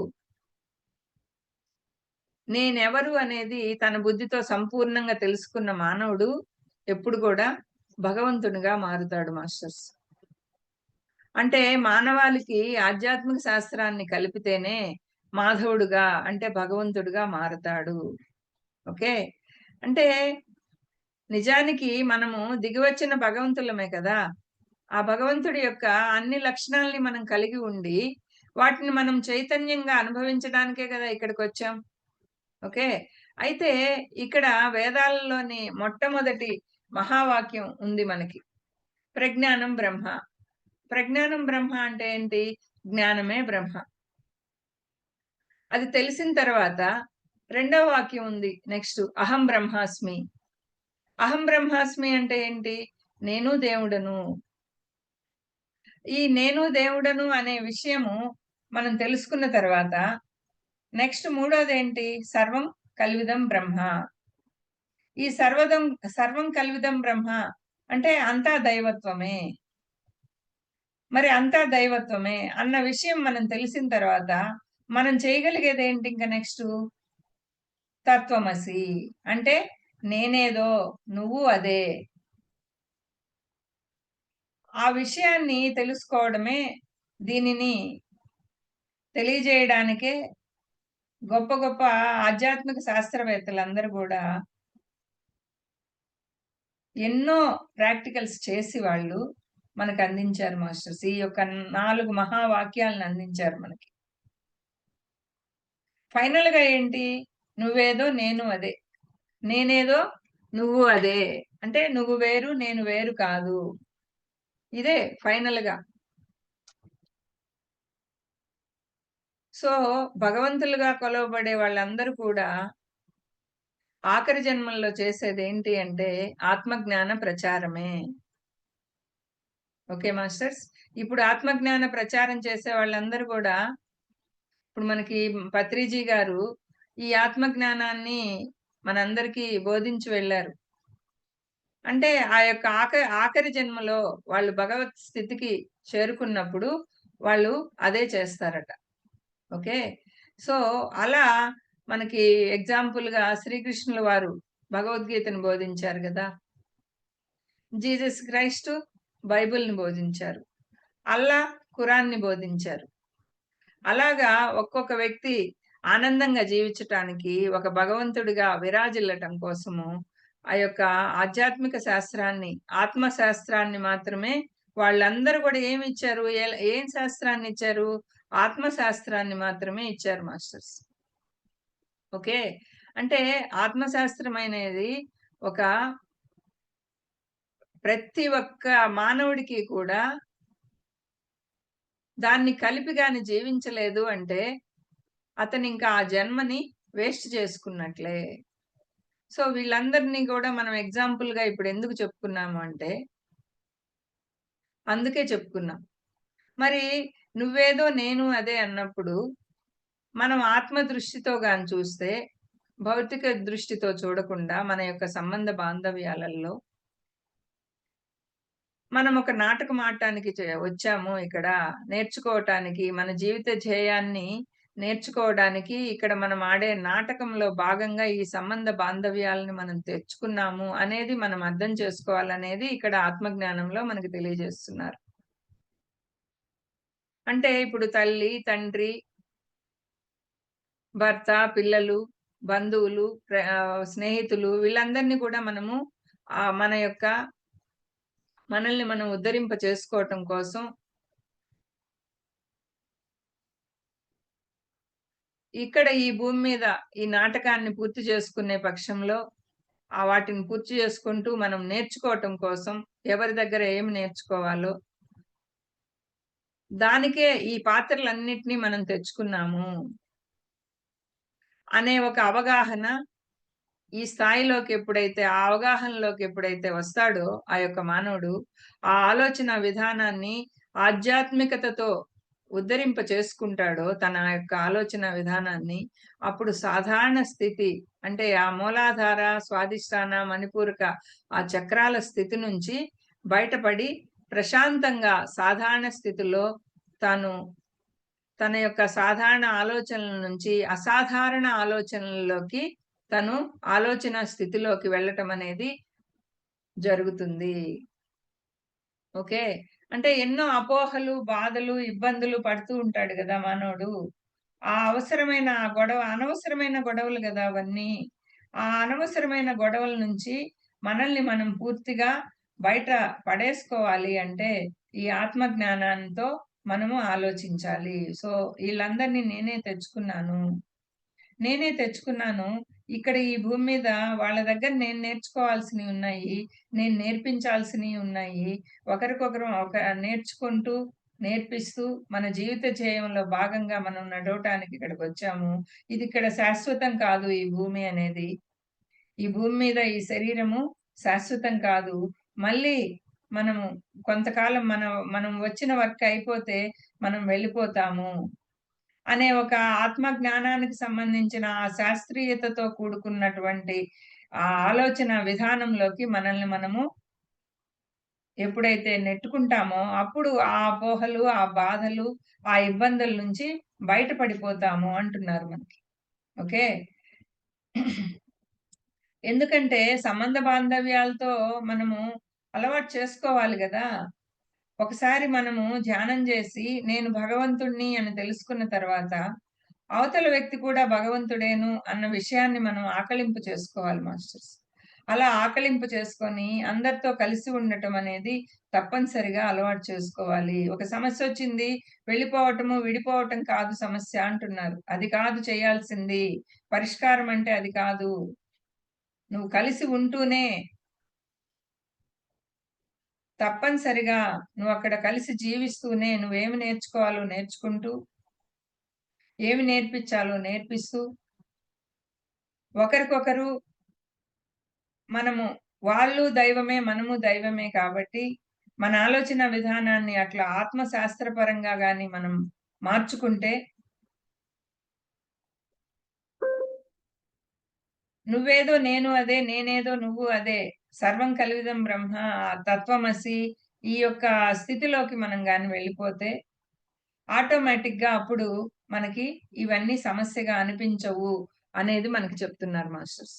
నేనెవరు అనేది తన బుద్ధితో సంపూర్ణంగా తెలుసుకున్న మానవుడు ఎప్పుడు గూడా భగవంతునిగా మారుతాడు మాస్టర్స్. అంటే మానవాళికి ఆధ్యాత్మిక శాస్త్రాన్ని కలిపితేనే మాధవుడుగా అంటే భగవంతుడుగా మారతాడు. ఓకే. అంటే నిజానికి మనము దిగివచ్చిన భగవంతులమే కదా! ఆ భగవంతుడి యొక్క అన్ని లక్షణాల్ని మనం కలిగి ఉండి, వాటిని మనం చైతన్యంగా అనుభవించడానికే కదా ఇక్కడికొచ్చాం. ఓకే. అయితే ఇక్కడ వేదాల్లోని మొట్టమొదటి మహావాక్యం ఉంది మనకి. ప్రజ్ఞానం బ్రహ్మ. ప్రజ్ఞానం బ్రహ్మ అంటే ఏంటి? జ్ఞానమే బ్రహ్మ. అది తెలిసిన తర్వాత రెండో వాక్యం ఉంది నెక్స్ట్ అహం బ్రహ్మాస్మి. అహం బ్రహ్మాస్మి అంటే ఏంటి? నేను దేవుడను. ఈ నేను దేవుడను అనే విషయము మనం తెలుసుకున్న తర్వాత నెక్స్ట్ మూడోదేంటి? సర్వం కల్విదం బ్రహ్మ. ఈ సర్వం కల్విదం బ్రహ్మ అంటే అంతా దైవత్వమే. మరి అంతా దైవత్వమే అన్న విషయం మనం తెలిసిన తర్వాత మనం చేయగలిగేదేంటి ఇంక నెక్స్టు? తత్వమసి. అంటే నేనేదో, నువ్వు అదే. ఆ విషయాన్ని తెలుసుకోవడమే, దీనిని తెలియజేయడానికే గొప్ప గొప్ప ఆధ్యాత్మిక శాస్త్రవేత్తలందరూ గూడా ఎన్నో ప్రాక్టికల్స్ చేసి వాళ్ళు మనకందించారు మాస్టర్స్. ఈ యొక్క 4 మహావాక్యాలను అందించారు మనకి. ఫైనల్‌గా ఏంటి? నువ్వేదో నేను అదే. నేనేదో నువ్వు అదే. అంటే నువ్వు వేరు, నేను వేరు కాదు. ఇదే ఫైనల్‌గా. సో, భగవంతులుగా కొలవబడే వాళ్ళందరూ కూడా ఆఖరి జన్మల్లో చేసేదేంటి అంటే ఆత్మజ్ఞాన ప్రచారమే. Okay masters. ఇప్పుడు ఆత్మజ్ఞాన ప్రచారం చేసే వాళ్ళందరూ కూడా ఇప్పుడు మనకి పత్రిజీ గారు ఈ ఆత్మజ్ఞానాన్ని మనందరికీ బోధించి వెళ్లారు. అంటే ఆ యొక్క ఆఖరి జన్మలో వాళ్ళు భగవత్ స్థితికి చేరుకున్నప్పుడు వాళ్ళు అదే చేస్తారట. ఓకే. సో, అలా మనకి ఎగ్జాంపుల్‌గా శ్రీకృష్ణుల వారు భగవద్గీతను బోధించారు గదా! జీసస్ క్రైస్ట్ బైబిల్‌ని బోధించారు. అల్లా ఖురాన్‌ని బోధించారు. అలాగా ఒక్కొక్క వ్యక్తి ఆనందంగా జీవించటానికి ఒక భగవంతుడిగా విరాజిల్లటం కోసము ఆ యొక్క ఆధ్యాత్మిక శాస్త్రాన్ని, ఆత్మ శాస్త్రాన్ని మాత్రమే వాళ్ళందరూ కూడా ఏమిచ్చారు? ఏం శాస్త్రాన్నిచ్చారు? ఆత్మ శాస్త్రాన్ని మాత్రమే ఇచ్చారు మాస్టర్స్. ఓకే. అంటే ఆత్మశాస్త్రమనేది ఒక ప్రతి ఒక్క మానవుడికి కూడా దాన్ని కలిపి గాని జీవించలేదు అంటే, అతనింకా ఆ జన్మని వేస్ట్ చేసుకున్నట్లే. సో, వీళ్ళందరిని గూడా మనం ఎగ్జాంపుల్‌గా ఇప్పుడెందుకు చెప్పుకున్నాము అంటే, అందుకే చెప్పుకున్నాం. మరి నువ్వేదో నేను అదే అన్నప్పుడు, మనం ఆత్మ దృష్టితో గాని చూస్తే, భౌతిక దృష్టితో చూడకుండా మన యొక్క సంబంధ బాంధవ్యాలలో మనం ఒక నాటకం ఆడటానికి వచ్చాము ఇక్కడ. నేర్చుకోవటానికి, మన జీవిత ధ్యేయాన్ని నేర్చుకోవడానికి ఇక్కడ మనం ఆడే నాటకంలో భాగంగా ఈ సంబంధ బాంధవ్యాలను మనం తెచ్చుకున్నాము అనేది మనం అర్థం చేసుకోవాలనేది ఇక్కడ ఆత్మజ్ఞానంలో మనకు తెలియజేస్తున్నారు. అంటే ఇప్పుడు తల్లి, తండ్రి, భర్త, పిల్లలు, బంధువులు, స్నేహితులు వీళ్ళందరిని కూడా మనము మన యొక్క మనల్ని మనం ఉద్ధరింప చేసుకోవటం కోసం ఇక్కడ ఈ భూమి మీద ఈ నాటకాన్ని పూర్తి చేసుకునే పక్షంలో, వాటిని పూర్తి చేసుకుంటూ మనం నేర్చుకోవటం కోసం ఎవరి దగ్గర ఏమి నేర్చుకోవాలో, దానికే ఈ పాత్రలన్నిటిని మనం తెచ్చుకున్నాము అనే ఒక అవగాహన ఈ స్థాయిలోకి ఎప్పుడైతే ఆ అవగాహనలోకి ఎప్పుడైతే వస్తాడో ఆ యొక్క మానవుడు, ఆ ఆలోచన విధానాన్ని ఆధ్యాత్మికతతో ఉద్ధరింప చేసుకుంటాడో తన యొక్క ఆలోచన విధానాన్ని, అప్పుడు సాధారణ స్థితి అంటే ఆ మూలాధార, స్వాదిష్టాన, మణిపూరక ఆ చక్రాల స్థితి నుంచి బయటపడి ప్రశాంతంగా సాధారణ స్థితిలో తాను తన యొక్క సాధారణ ఆలోచనల నుంచి అసాధారణ ఆలోచనల్లోకి తను ఆలోచన స్థితిలోకి వెళ్ళటం అనేది జరుగుతుంది. ఓకే. అంటే ఎన్నో అపోహలు, బాధలు, ఇబ్బందులు పడుతూ ఉంటాడు గదా మానవుడు. ఆ అవసరమైన అనవసరమైన గొడవలు గదా అవన్నీ. ఆ అనవసరమైన గొడవల నుంచి మనల్ని మనం పూర్తిగా బయట పడేసుకోవాలి అంటే, ఈ ఆత్మ జ్ఞానంతో మనము ఆలోచించాలి. సో, ఈళ్ళందరిని నేనే తెచ్చుకున్నాను. ఇక్కడ ఈ భూమి మీద వాళ్ళ దగ్గర నేను నేర్చుకోవాల్సినవి ఉన్నాయి. నేను నేర్పించాల్సినవి ఉన్నాయి. ఒకరికొకరం నేర్చుకుంటూ, నేర్పిస్తూ మన జీవిత ధ్యేయంలో భాగంగా మనం నడవటానికి ఇక్కడికొచ్చాము. ఇది ఇక్కడ శాశ్వతం కాదు ఈ భూమి అనేది. ఈ భూమి మీద ఈ శరీరము శాశ్వతం కాదు. మళ్ళీ మనము కొంతకాలం మనం వచ్చిన వర్క్ అయిపోతే మనం వెళ్ళిపోతాము. అనే ఒక ఆత్మ జ్ఞానానికి సంబంధించిన ఆ శాస్త్రీయతతో కూడుకున్నటువంటి ఆ ఆలోచన విధానంలోకి మనల్ని మనము ఎప్పుడైతే నెట్టుకుంటామో, అప్పుడు ఆ అపోహలు, ఆ బాధలు, ఆ ఇబ్బందుల నుంచి బయటపడిపోతాము అంటున్నారు మనకి. ఓకే. ఎందుకంటే సంబంధ బాంధవ్యాలతో మనము అలవాటు చేసుకోవాలి గదా! ఒకసారి మనము ధ్యానం జేసి, నేను భగవంతుడిని అని తెలుసుకున్న తర్వాత, అవతల వ్యక్తి కూడా భగవంతుడేను అన్న విషయాన్ని మనం ఆకళింపు చేసుకోవాలి మాస్టర్స్. అలా ఆకళింపు చేసుకొని, అందరితో కలిసి ఉండటం అనేది తప్పనిసరిగా అలవాటు చేసుకోవాలి. ఒక సమస్యొచ్చింది, వెళ్ళిపోవటము, విడిపోవటం కాదు సమస్య అంటున్నారు. అది కాదు చేయాల్సింది. పరిష్కారం అంటే అది కాదు. నువ్వు కలిసి ఉంటూనే తప్పనిసరిగా నువ్వక్కడ కలిసి జీవిస్తూనే నువ్వేమి నేర్చుకోవాలో నేర్చుకుంటూ, ఏమి నేర్పించాలో నేర్పిస్తూ, ఒకరికొకరు మనము వాళ్ళు దైవమే, మనము దైవమే కాబట్టి, మన ఆలోచన విధానాన్ని అట్లా ఆత్మ శాస్త్రపరంగా గాని మనం మార్చుకుంటే, నువ్వేదో నేను అదే, నేనేదో నువ్వు అదే, సర్వం కలివిదం బ్రహ్మ, తత్వమసి ఈ యొక్క స్థితిలోకి మనం గాని వెళ్ళిపోతే ఆటోమేటిక్‌గా అప్పుడు మనకి ఇవన్నీ సమస్యగా అనిపించవు అనేది మనకి చెప్తున్నారు మాస్టర్స్.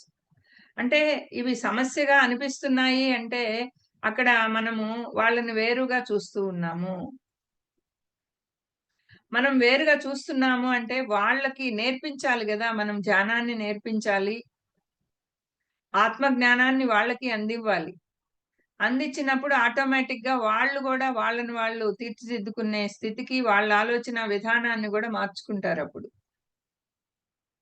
అంటే ఇవి సమస్యగా అనిపిస్తున్నాయి అంటే అక్కడ మనము వాళ్ళని వేరుగా చూస్తూ ఉన్నాము. మనం వేరుగా చూస్తున్నాము అంటే వాళ్ళకి నేర్పించాలి గదా! మనం ధ్యానాన్ని నేర్పించాలి. ఆత్మ జ్ఞానాన్ని వాళ్ళకి అందివ్వాలి. అందిచ్చినప్పుడు ఆటోమేటిక్‌గా వాళ్ళు గూడా వాళ్ళని వాళ్ళు తీర్చిదిద్దుకునే స్థితికి వాళ్ళ ఆలోచన విధానాన్ని గూడా మార్చుకుంటారప్పుడు.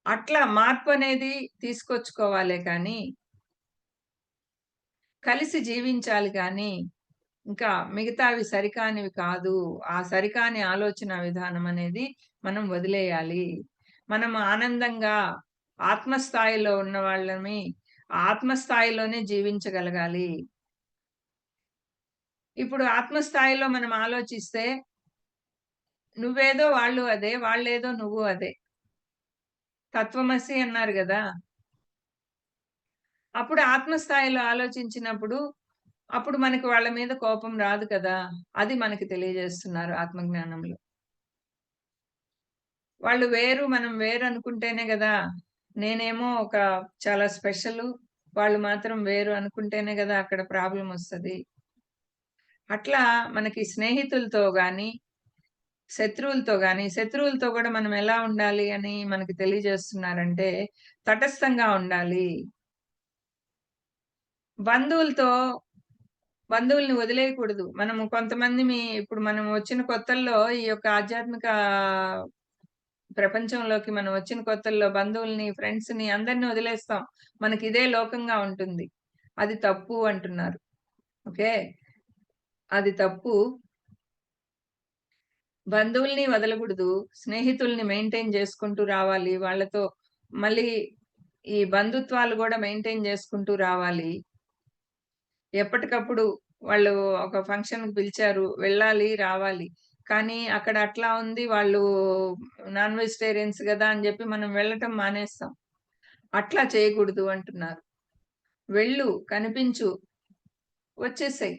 అట్లా మార్పనేది తీసుకొచ్చుకోవాలే కానీ, కలిసి జీవించాలి గానీ, ఇంకా మిగతావి సరికానివి కాదు. ఆ సరికాని ఆలోచన విధానం అనేది మనం వదిలేయాలి. మనం ఆనందంగా ఆత్మస్థాయిలో ఉన్నవాళ్ళమి, ఆత్మస్థాయిలోనే జీవించగలగాలి. ఇప్పుడు ఆత్మస్థాయిలో మనం ఆలోచిస్తే, నువ్వేదో వాళ్ళు అదే, వాళ్ళేదో నువ్వు అదే. తత్వమసి అన్నారు గదా! అప్పుడు ఆత్మస్థాయిలో ఆలోచించినప్పుడు, అప్పుడు మనకి వాళ్ళ మీద కోపం రాదు కదా! అది మనకి తెలియజేస్తున్నారు ఆత్మజ్ఞానంలో. వాళ్ళు వేరు, మనం వేరు అనుకుంటేనే గదా! నేనేమో ఒక చాలా స్పెషలు, వాళ్ళు మాత్రం వేరు అనుకుంటేనే గదా! అక్కడ ప్రాబ్లమొస్తది. అట్లా మనకి స్నేహితులతో గాని, శత్రువులతో గూడా మనం ఎలా ఉండాలి అని మనకి తెలియజేస్తున్నారంటే, తటస్థంగా ఉండాలి. బంధువులతో బంధువుల్ని వదిలేయకూడదు. మనము ఇప్పుడు మనం వచ్చిన కొత్తల్లో ఈ యొక్క ఆధ్యాత్మిక ప్రపంచంలోకి మనం వచ్చిన కొత్తల్లో బంధువుల్ని, ఫ్రెండ్స్‌ని అందరిని వదిలేస్తాం. మనకిదే లోకంగా ఉంటుంది. అది తప్పు అంటున్నారు. ఓకే. అది తప్పు. బంధువుల్ని వదలగూడదు. స్నేహితుల్ని మెయింటైన్ చేసుకుంటూ రావాలి. వాళ్ళతో మళ్ళీ ఈ బంధుత్వాలు గూడా మెయింటైన్ చేసుకుంటూ రావాలి. ఎప్పటికప్పుడు వాళ్ళు ఒక ఫంక్షన్‌కి పిలిచారు. వెళ్ళాలి, రావాలి. కానీ అక్కడ అట్లా ఉంది. వాళ్ళు నాన్ వెజిటేరియన్స్ గదా! అని జెప్పి మనం వెళ్ళటం మానేస్తాం. అట్లా చేయకూడదు అంటున్నారు. వెళ్ళు, కనిపించు, వచ్చేసేయి.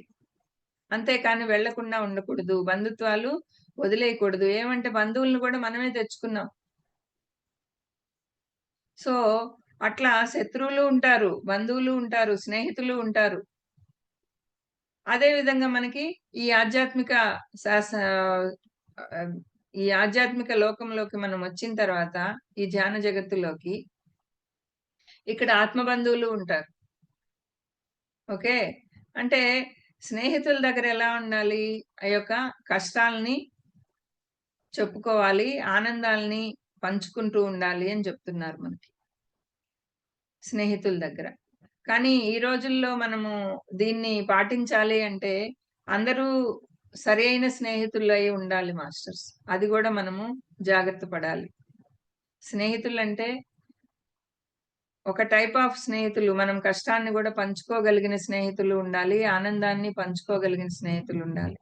అంతేకాని వెళ్ళకుండా ఉండకూడదు. బంధుత్వాలు వదిలేయకూడదు. ఏమంటే బంధువులను గూడా మనమే తెచ్చుకున్నాం. సో, అట్లా శత్రువులు ఉంటారు, బంధువులు ఉంటారు, స్నేహితులు ఉంటారు. అదే విధంగా మనకి ఈ ఆధ్యాత్మిక శాస ఆహ్, ఈ ఆధ్యాత్మిక లోకంలోకి మనం వచ్చిన తర్వాత, ఈ ధ్యాన జగత్తులోకి, ఇక్కడ ఆత్మ బంధువులు ఉంటారు. ఓకే. అంటే స్నేహితుల దగ్గర ఎలా ఉండాలి? ఆ యొక్క కష్టాల్ని చెప్పుకోవాలి. ఆనందాల్ని పంచుకుంటూ ఉండాలి అని చెప్తున్నారు మనకి స్నేహితుల దగ్గర. కానీ ఈ రోజుల్లో మనము దీన్ని పాటించాలి అంటే అందరూ సరైన స్నేహితులై ఉండాలి మాస్టర్స్. అది గూడా మనము జాగ్రత్త పడాలి. స్నేహితులంటే ఒక టైప్ ఆఫ్ స్నేహితులు. మనం కష్టాన్ని గూడా పంచుకోగలిగిన స్నేహితులు ఉండాలి. ఆనందాన్ని పంచుకోగలిగిన స్నేహితులుండాలి.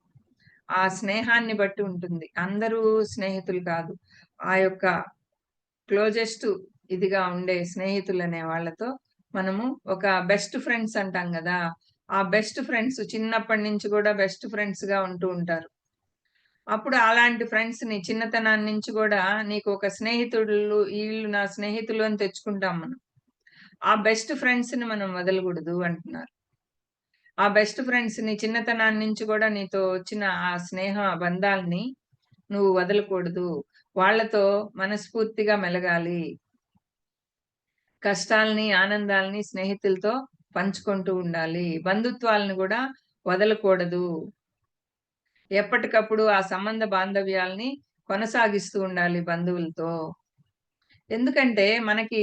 ఆ స్నేహాన్ని బట్టి ఉంటుంది. అందరూ స్నేహితులు కాదు. ఆ యొక్క క్లోజెస్ట్ ఇదిగా ఉండే స్నేహితులనే వాళ్ళతో మనము ఒక బెస్ట్ ఫ్రెండ్స్ అంటాం గదా! ఆ బెస్ట్ ఫ్రెండ్స్ చిన్నప్పటి నుంచి గూడా బెస్ట్ ఫ్రెండ్స్‌గా ఉంటూ ఉంటారు. అప్పుడు అలాంటి ఫ్రెండ్స్‌ని చిన్నతనాన్ని నుంచి గూడా నీకు ఒక స్నేహితులు ఈళ్ళు నా స్నేహితులు అని తెచ్చుకుంటాం మనం. ఆ బెస్ట్ ఫ్రెండ్స్‌ని మనం వదలగూడదు అంటున్నారు. ఆ బెస్ట్ ఫ్రెండ్స్‌ని చిన్నతనాన్ని నుంచి గూడా నీతో వచ్చిన ఆ స్నేహ బంధాల్ని నువ్వు వదలకూడదు. వాళ్ళతో మనస్ఫూర్తిగా మెలగాలి. కష్టాల్ని, ఆనందాల్ని స్నేహితులతో పంచుకుంటూ ఉండాలి. బంధుత్వాలను గూడా వదలకూడదు. ఎప్పటికప్పుడు ఆ సంబంధ బాంధవ్యాల్ని కొనసాగిస్తూ ఉండాలి బంధువులతో. ఎందుకంటే మనకి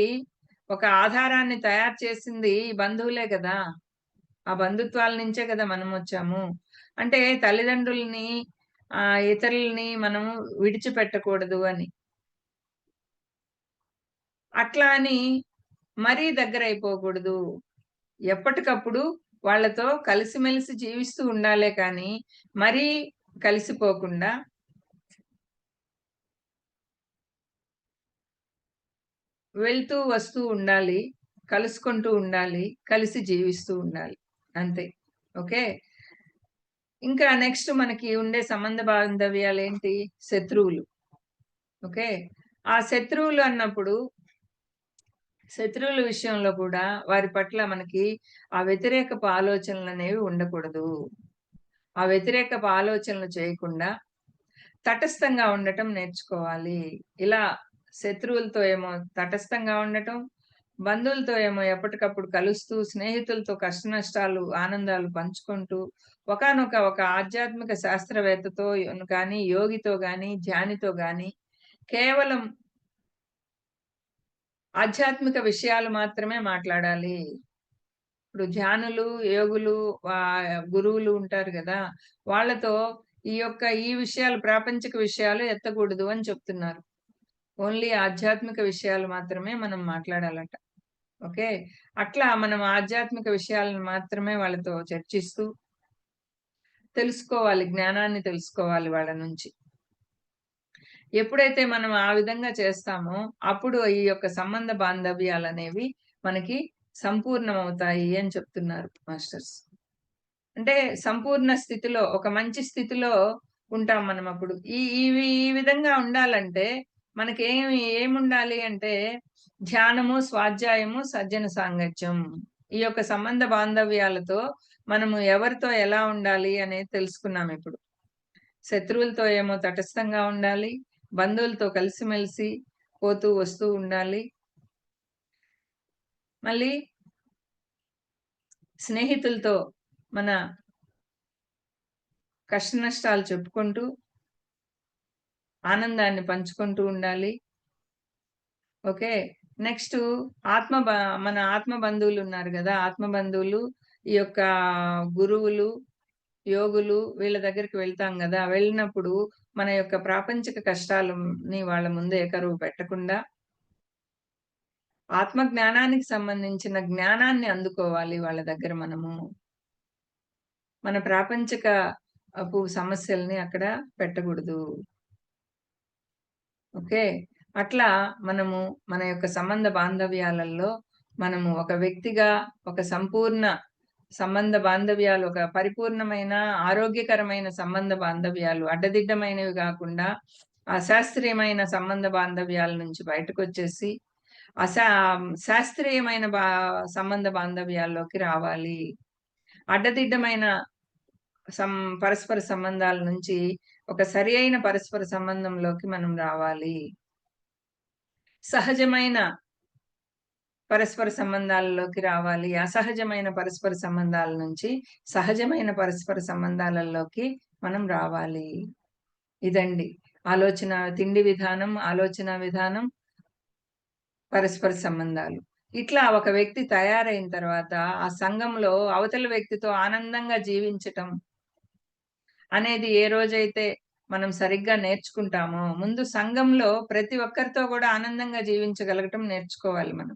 ఒక ఆధారాన్ని తయారు చేసింది ఈ బంధువులే గదా! ఆ బంధుత్వాల నుంచే గదా మనమొచ్చాము. అంటే తల్లిదండ్రులని ఇతరులని మనము విడిచిపెట్టకూడదు అని. అట్లా అని మరీ దగ్గరైపోకూడదు. ఎప్పటికప్పుడు వాళ్ళతో కలిసిమెలిసి జీవిస్తూ ఉండాలే కానీ, మరీ కలిసిపోకుండా వెళ్తూ, వస్తూ ఉండాలి. కలుసుకుంటూ ఉండాలి. కలిసి జీవిస్తూ ఉండాలి. అంతే. ఓకే. ఇంకా నెక్స్ట్ మనకి ఉండే సంబంధ బాంధవ్యాలేంటి? శత్రువులు. ఓకే. ఆ శత్రువులు అన్నప్పుడు శత్రువుల విషయంలో కూడా వారి పట్ల మనకి ఆ వ్యతిరేకపు ఆలోచనలనేవి ఉండకూడదు. ఆ వ్యతిరేకపు ఆలోచనలు చేయకుండా తటస్థంగా ఉండటం నేర్చుకోవాలి. ఇలా శత్రువులతో ఏమో తటస్థంగా ఉండటం, బంధువులతో ఏమో ఎప్పటికప్పుడు కలుస్తూ, స్నేహితులతో కష్టనష్టాలు, ఆనందాలు పంచుకుంటూ, ఒక ఆధ్యాత్మిక శాస్త్రవేత్తతో గాని, యోగితో గాని, ధ్యానితో గాని కేవలం ఆధ్యాత్మిక విషయాలు మాత్రమే మాట్లాడాలి. ఇప్పుడు ధ్యానులు, యోగులు గురువులు ఉంటారు గదా! వాళ్ళతో ఈ విషయాలు ప్రాపంచిక విషయాలు ఎత్తకూడదు అని చెప్తున్నారు. ఓన్లీ ఆధ్యాత్మిక విషయాలు మాత్రమే మనం మాట్లాడాలట. ఓకే. అట్లా మనం ఆధ్యాత్మిక విషయాలను మాత్రమే వాళ్ళతో చర్చిస్తూ తెలుసుకోవాలి. జ్ఞానాన్ని తెలుసుకోవాలి వాళ్ళ నుంచి. ఎప్పుడైతే మనం ఆ విధంగా చేస్తామో, అప్పుడు ఈ యొక్క సంబంధ బాంధవ్యాలనేవి మనకి సంపూర్ణమవుతాయి అని చెప్తున్నారు మాస్టర్స్. అంటే సంపూర్ణ స్థితిలో, ఒక మంచి స్థితిలో ఉంటాం మనమప్పుడు. ఈ విధంగా ఉండాలంటే ఏముండాలి అంటే ధ్యానము, స్వాధ్యాయము, సజ్జన సాంగత్యం. ఈ యొక్క సంబంధ బాంధవ్యాలతో మనము ఎవరితో ఎలా ఉండాలి అనేది తెలుసుకున్నామిప్పుడు. శత్రువులతో ఏమో తటస్థంగా ఉండాలి. బంధువులతో కలిసిమెలిసి పోతూ, వస్తూ ఉండాలి. మళ్ళీ స్నేహితులతో మన కష్టనష్టాలు చెప్పుకుంటూ, ఆనందాన్ని పంచుకుంటూ ఉండాలి. ఓకే. నెక్స్టు ఆత్మ బ మన ఆత్మ బంధువులున్నారు గదా! ఆత్మ బంధువులు, ఈ యొక్క గురువులు, యోగులు వీళ్ళ దగ్గరికి వెళ్తాం గదా! వెళ్ళినప్పుడు మన యొక్క ప్రాపంచిక కష్టాలని వాళ్ళ ముందు ఏకరువు పెట్టకుండా, ఆత్మ జ్ఞానానికి సంబంధించిన జ్ఞానాన్ని అందుకోవాలి వాళ్ళ దగ్గర మనము. మన ప్రాపంచిక సమస్యల్ని అక్కడ పెట్టగూడదు. ఓకే. అట్లా మనము మన యొక్క సంబంధ బాంధవ్యాలలో మనము ఒక వ్యక్తిగా ఒక సంపూర్ణ సంబంధ బాంధవ్యాలు, ఒక పరిపూర్ణమైన ఆరోగ్యకరమైన సంబంధ బాంధవ్యాలు, అడ్డదిడ్డమైనవి గాకుండా అశాస్త్రీయమైన సంబంధ బాంధవ్యాల నుంచి బయటకొచ్చేసి అశా శాస్త్రీయమైన సంబంధ బాంధవ్యాల్లోకి రావాలి. అడ్డదిడ్డమైన సం పరస్పర సంబంధాల నుంచి ఒక సరి అయిన పరస్పర సంబంధంలోకి మనం రావాలి. సహజమైన పరస్పర సంబంధాలలోకి రావాలి. అసహజమైన పరస్పర సంబంధాల నుంచి సహజమైన పరస్పర సంబంధాలలోకి మనం రావాలి. ఇదండి. తిండి విధానం, ఆలోచన విధానం, పరస్పర సంబంధాలు. ఇట్లా ఒక వ్యక్తి తయారైన తర్వాత ఆ సంఘంలో అవతల వ్యక్తితో ఆనందంగా జీవించటం అనేది ఏ రోజైతే మనం సరిగ్గా నేర్చుకుంటామో, ముందు సంఘంలో ప్రతి ఒక్కరితో గూడా ఆనందంగా జీవించగలగటం నేర్చుకోవాలి మనం.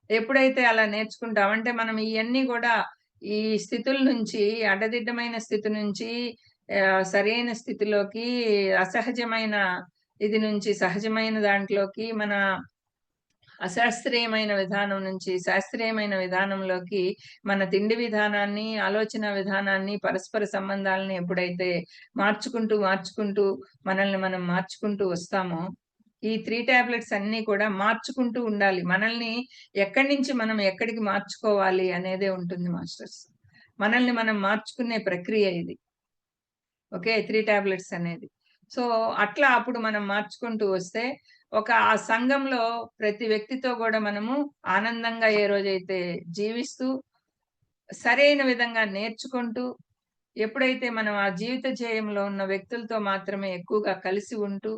ఎప్పుడైతే అలా నేర్చుకుంటాం అంటే మనం ఇయన్నీ గూడా ఈ స్థితుల నుంచి అడ్డదిడ్డమైన స్థితి నుంచి సరైన స్థితిలోకి అసహజమైన ఇది నుంచి సహజమైన దాంట్లోకి మన అశాస్త్రీయమైన విధానం నుంచి శాస్త్రీయమైన విధానంలోకి మన తిండి విధానాన్ని, ఆలోచన విధానాన్ని, పరస్పర సంబంధాలని ఎప్పుడైతే మార్చుకుంటూ మనల్ని మనం మార్చుకుంటూ వస్తామో, ఈ 3 టాబ్లెట్స్ అన్నీ కూడా మార్చుకుంటూ ఉండాలి. మనల్ని ఎక్కడి నుంచి మనం ఎక్కడికి మార్చుకోవాలి అనేదే ఉంటుంది మాస్టర్స్. మనల్ని మనం మార్చుకునే ప్రక్రియ ఇది. ఓకే. 3 టాబ్లెట్స్ అనేది. సో, అట్లా అప్పుడు మనం మార్చుకుంటూ వస్తే, ఆ సంఘంలో ప్రతి వ్యక్తితో గూడా మనము ఆనందంగా ఏ రోజైతే జీవిస్తూ, సరైన విధంగా నేర్చుకుంటూ, ఎప్పుడైతే మనం ఆ జీవిత ధ్యేయంలో ఉన్న వ్యక్తులతో మాత్రమే ఎక్కువగా కలిసి ఉంటూ,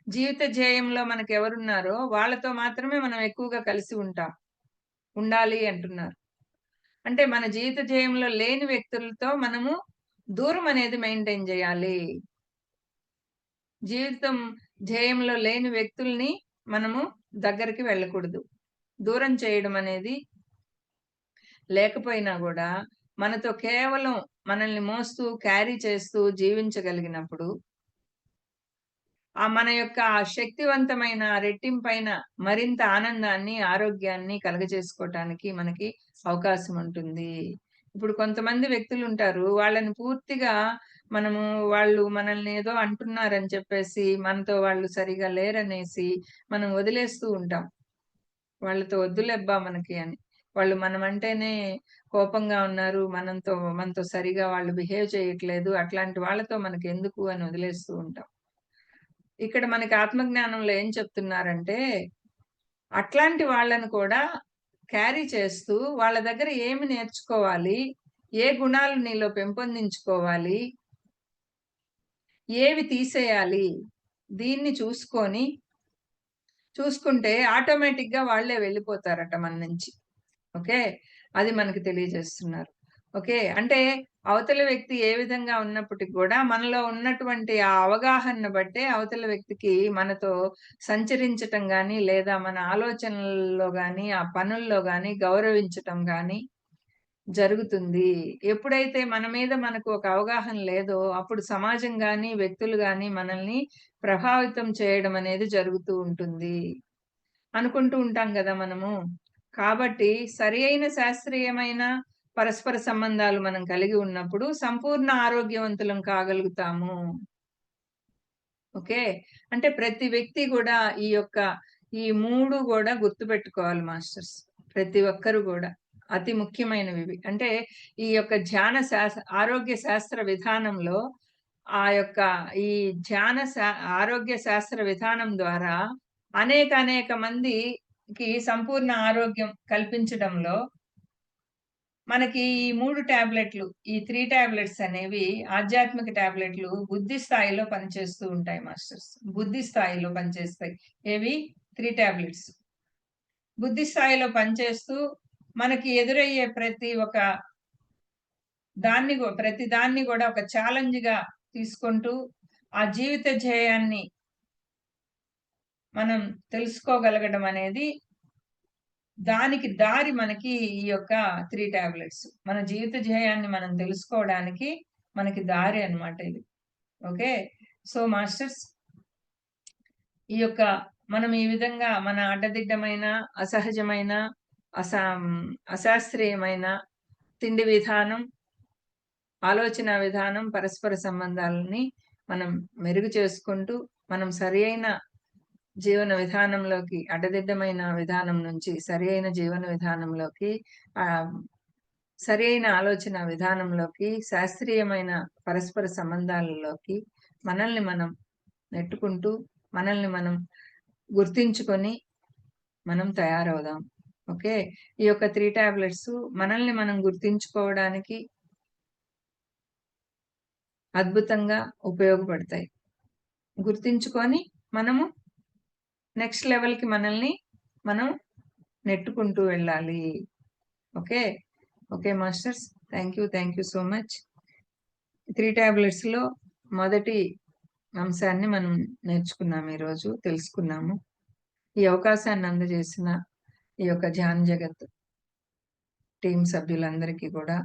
జీవిత ధ్యేయంలో మనకెవరున్నారో వాళ్ళతో మాత్రమే మనం ఎక్కువగా కలిసి ఉంటాం. ఉండాలి అంటున్నారు. అంటే మన జీవిత ధ్యేయంలో లేని వ్యక్తులతో మనము దూరం అనేది మెయింటైన్ జేయాలి. జీవితం ధ్యేయంలో లేని వ్యక్తుల్ని మనము దగ్గరికి వెళ్ళకూడదు. దూరం చేయడం అనేది లేకపోయినా గూడా, మనతో కేవలం మనల్ని మోస్తూ, క్యారీ చేస్తూ జీవించగలిగినప్పుడు, మన యొక్క శక్తివంతమైన రెట్టింపైన మరింత ఆనందాన్ని, ఆరోగ్యాన్ని కలగజేసుకోవటానికి మనకి అవకాశం ఉంటుంది. ఇప్పుడు కొంతమంది వ్యక్తులుంటారు. వాళ్ళని పూర్తిగా మనము వాళ్ళు మనల్ని ఏదో అంటున్నారని చెప్పేసి, మనతో వాళ్ళు సరిగా లేరనేసి మనం వదిలేస్తూ ఉంటాం. వాళ్ళతో వద్దులేబ్బా మనకి అని. వాళ్ళు మనమంటేనే కోపంగా ఉన్నారు. మనతో సరిగా వాళ్ళు బిహేవ్ చేయట్లేదు. అట్లాంటి వాళ్ళతో మనకెందుకు అని వదిలేస్తూ ఉంటాం. ఇక్కడ మనకి ఆత్మజ్ఞానంలో ఏం చెప్తున్నారంటే, అట్లాంటి వాళ్ళని కూడా క్యారీ చేస్తూ, వాళ్ళ దగ్గర ఏమి నేర్చుకోవాలి? ఏ గుణాలు నీలో పెంపొందించుకోవాలి? ఏవి తీసేయాలి? దీన్ని చూసుకుంటే ఆటోమేటిక్‌గా వాళ్ళే వెళ్ళిపోతారట మన నుంచి. ఓకే. అది మనకి తెలియజేస్తున్నారు. ఓకే. అంటే అవతల వ్యక్తి ఏ విధంగా ఉన్నప్పటికి గూడా మనలో ఉన్నటువంటి ఆ అవగాహనను బట్టే అవతల వ్యక్తికి మనతో సంచరించటం గాని, లేదా మన ఆలోచనల్లో గాని, ఆ పనుల్లో గాని గౌరవించటం గాని జరుగుతుంది. ఎప్పుడైతే మన మీద మనకు ఒక అవగాహన లేదో, అప్పుడు సమాజం గాని, వ్యక్తులు గాని మనల్ని ప్రభావితం చేయడం అనేది జరుగుతూ ఉంటుంది. అనుకుంటూ ఉంటాం గదా మనము. కాబట్టి సరియైన శాస్త్రీయమైన పరస్పర సంబంధాలు మనం కలిగి ఉన్నప్పుడు సంపూర్ణ ఆరోగ్యవంతులం కాగలుగుతాము. ఓకే. అంటే ప్రతి వ్యక్తి గూడా ఈ 3 గూడా గుర్తుపెట్టుకోవాలి మాస్టర్స్. ప్రతి ఒక్కరు గూడా. అతి ముఖ్యమైనవివి. అంటే ఈ యొక్క ఆరోగ్య శాస్త్ర విధానంలో ఆ యొక్క ఈ ధ్యాన శా ఆరోగ్య శాస్త్ర విధానం ద్వారా అనేక మందికి సంపూర్ణ ఆరోగ్యం కల్పించడంలో మనకి ఈ 3 టాబ్లెట్‌లు, ఈ 3 టాబ్లెట్స్ అనేవి ఆధ్యాత్మిక టాబ్లెట్‌లు బుద్ధి స్థాయిలో పనిచేస్తూ ఉంటాయి మాస్టర్స్. బుద్ధి స్థాయిలో పనిచేస్తాయి. ఏవి? 3 టాబ్లెట్స్. బుద్ధి స్థాయిలో పనిచేస్తూ మనకి ఎదురయ్యే ప్రతి దాన్ని గూడా ఒక ఛాలెంజ్‌గా తీసుకుంటూ, ఆ జీవిత ధ్యేయాన్ని మనం తెలుసుకోగలగడం అనేది దానికి దారి మనకి ఈ యొక్క 3 టాబ్లెట్స్. మన జీవిత ధ్యేయాన్ని మనం తెలుసుకోవడానికి మనకి దారి అన్నమాట ఇది. ఓకే. సో, మాస్టర్స్ ఈ యొక్క మనం ఈ విధంగా మన అడ్డదిడ్డమైన, అసహజమైన, అసాం అశాస్త్రీయమైన తిండి విధానం, ఆలోచన విధానం, పరస్పర సంబంధాలని మనం మెరుగు చేసుకుంటూ, మనం సరియైన జీవన విధానంలోకి అడ్డదిడ్డమైన విధానం నుంచి సరియైన జీవన విధానంలోకి ఆహ్, సరియైన ఆలోచన విధానంలోకి, శాస్త్రీయమైన పరస్పర సంబంధాలలోకి మనల్ని మనం నెట్టుకుంటూ, మనల్ని మనం గుర్తించుకొని మనం తయారవుదాం. ఓకే. ఈ యొక్క 3 టాబ్లెట్స్ మనల్ని మనం గుర్తించుకోవడానికి అద్భుతంగా ఉపయోగపడతాయి. గుర్తించుకొని మనము నెక్స్ట్ లెవెల్‌కి మనల్ని మనం నెట్టుకుంటూ వెళ్ళాలి. Okay. Okay masters. Thank you so much. 3 టాబ్లెట్స్‌లో మొదటి అంశాన్ని మనం నేర్చుకున్నాం ఈరోజు. తెలుసుకున్నాము. ఈ అవకాశాన్ని అందజేసిన ఈ యొక్క ధ్యాన జగత్ టీమ్ సభ్యులందరికీ కూడా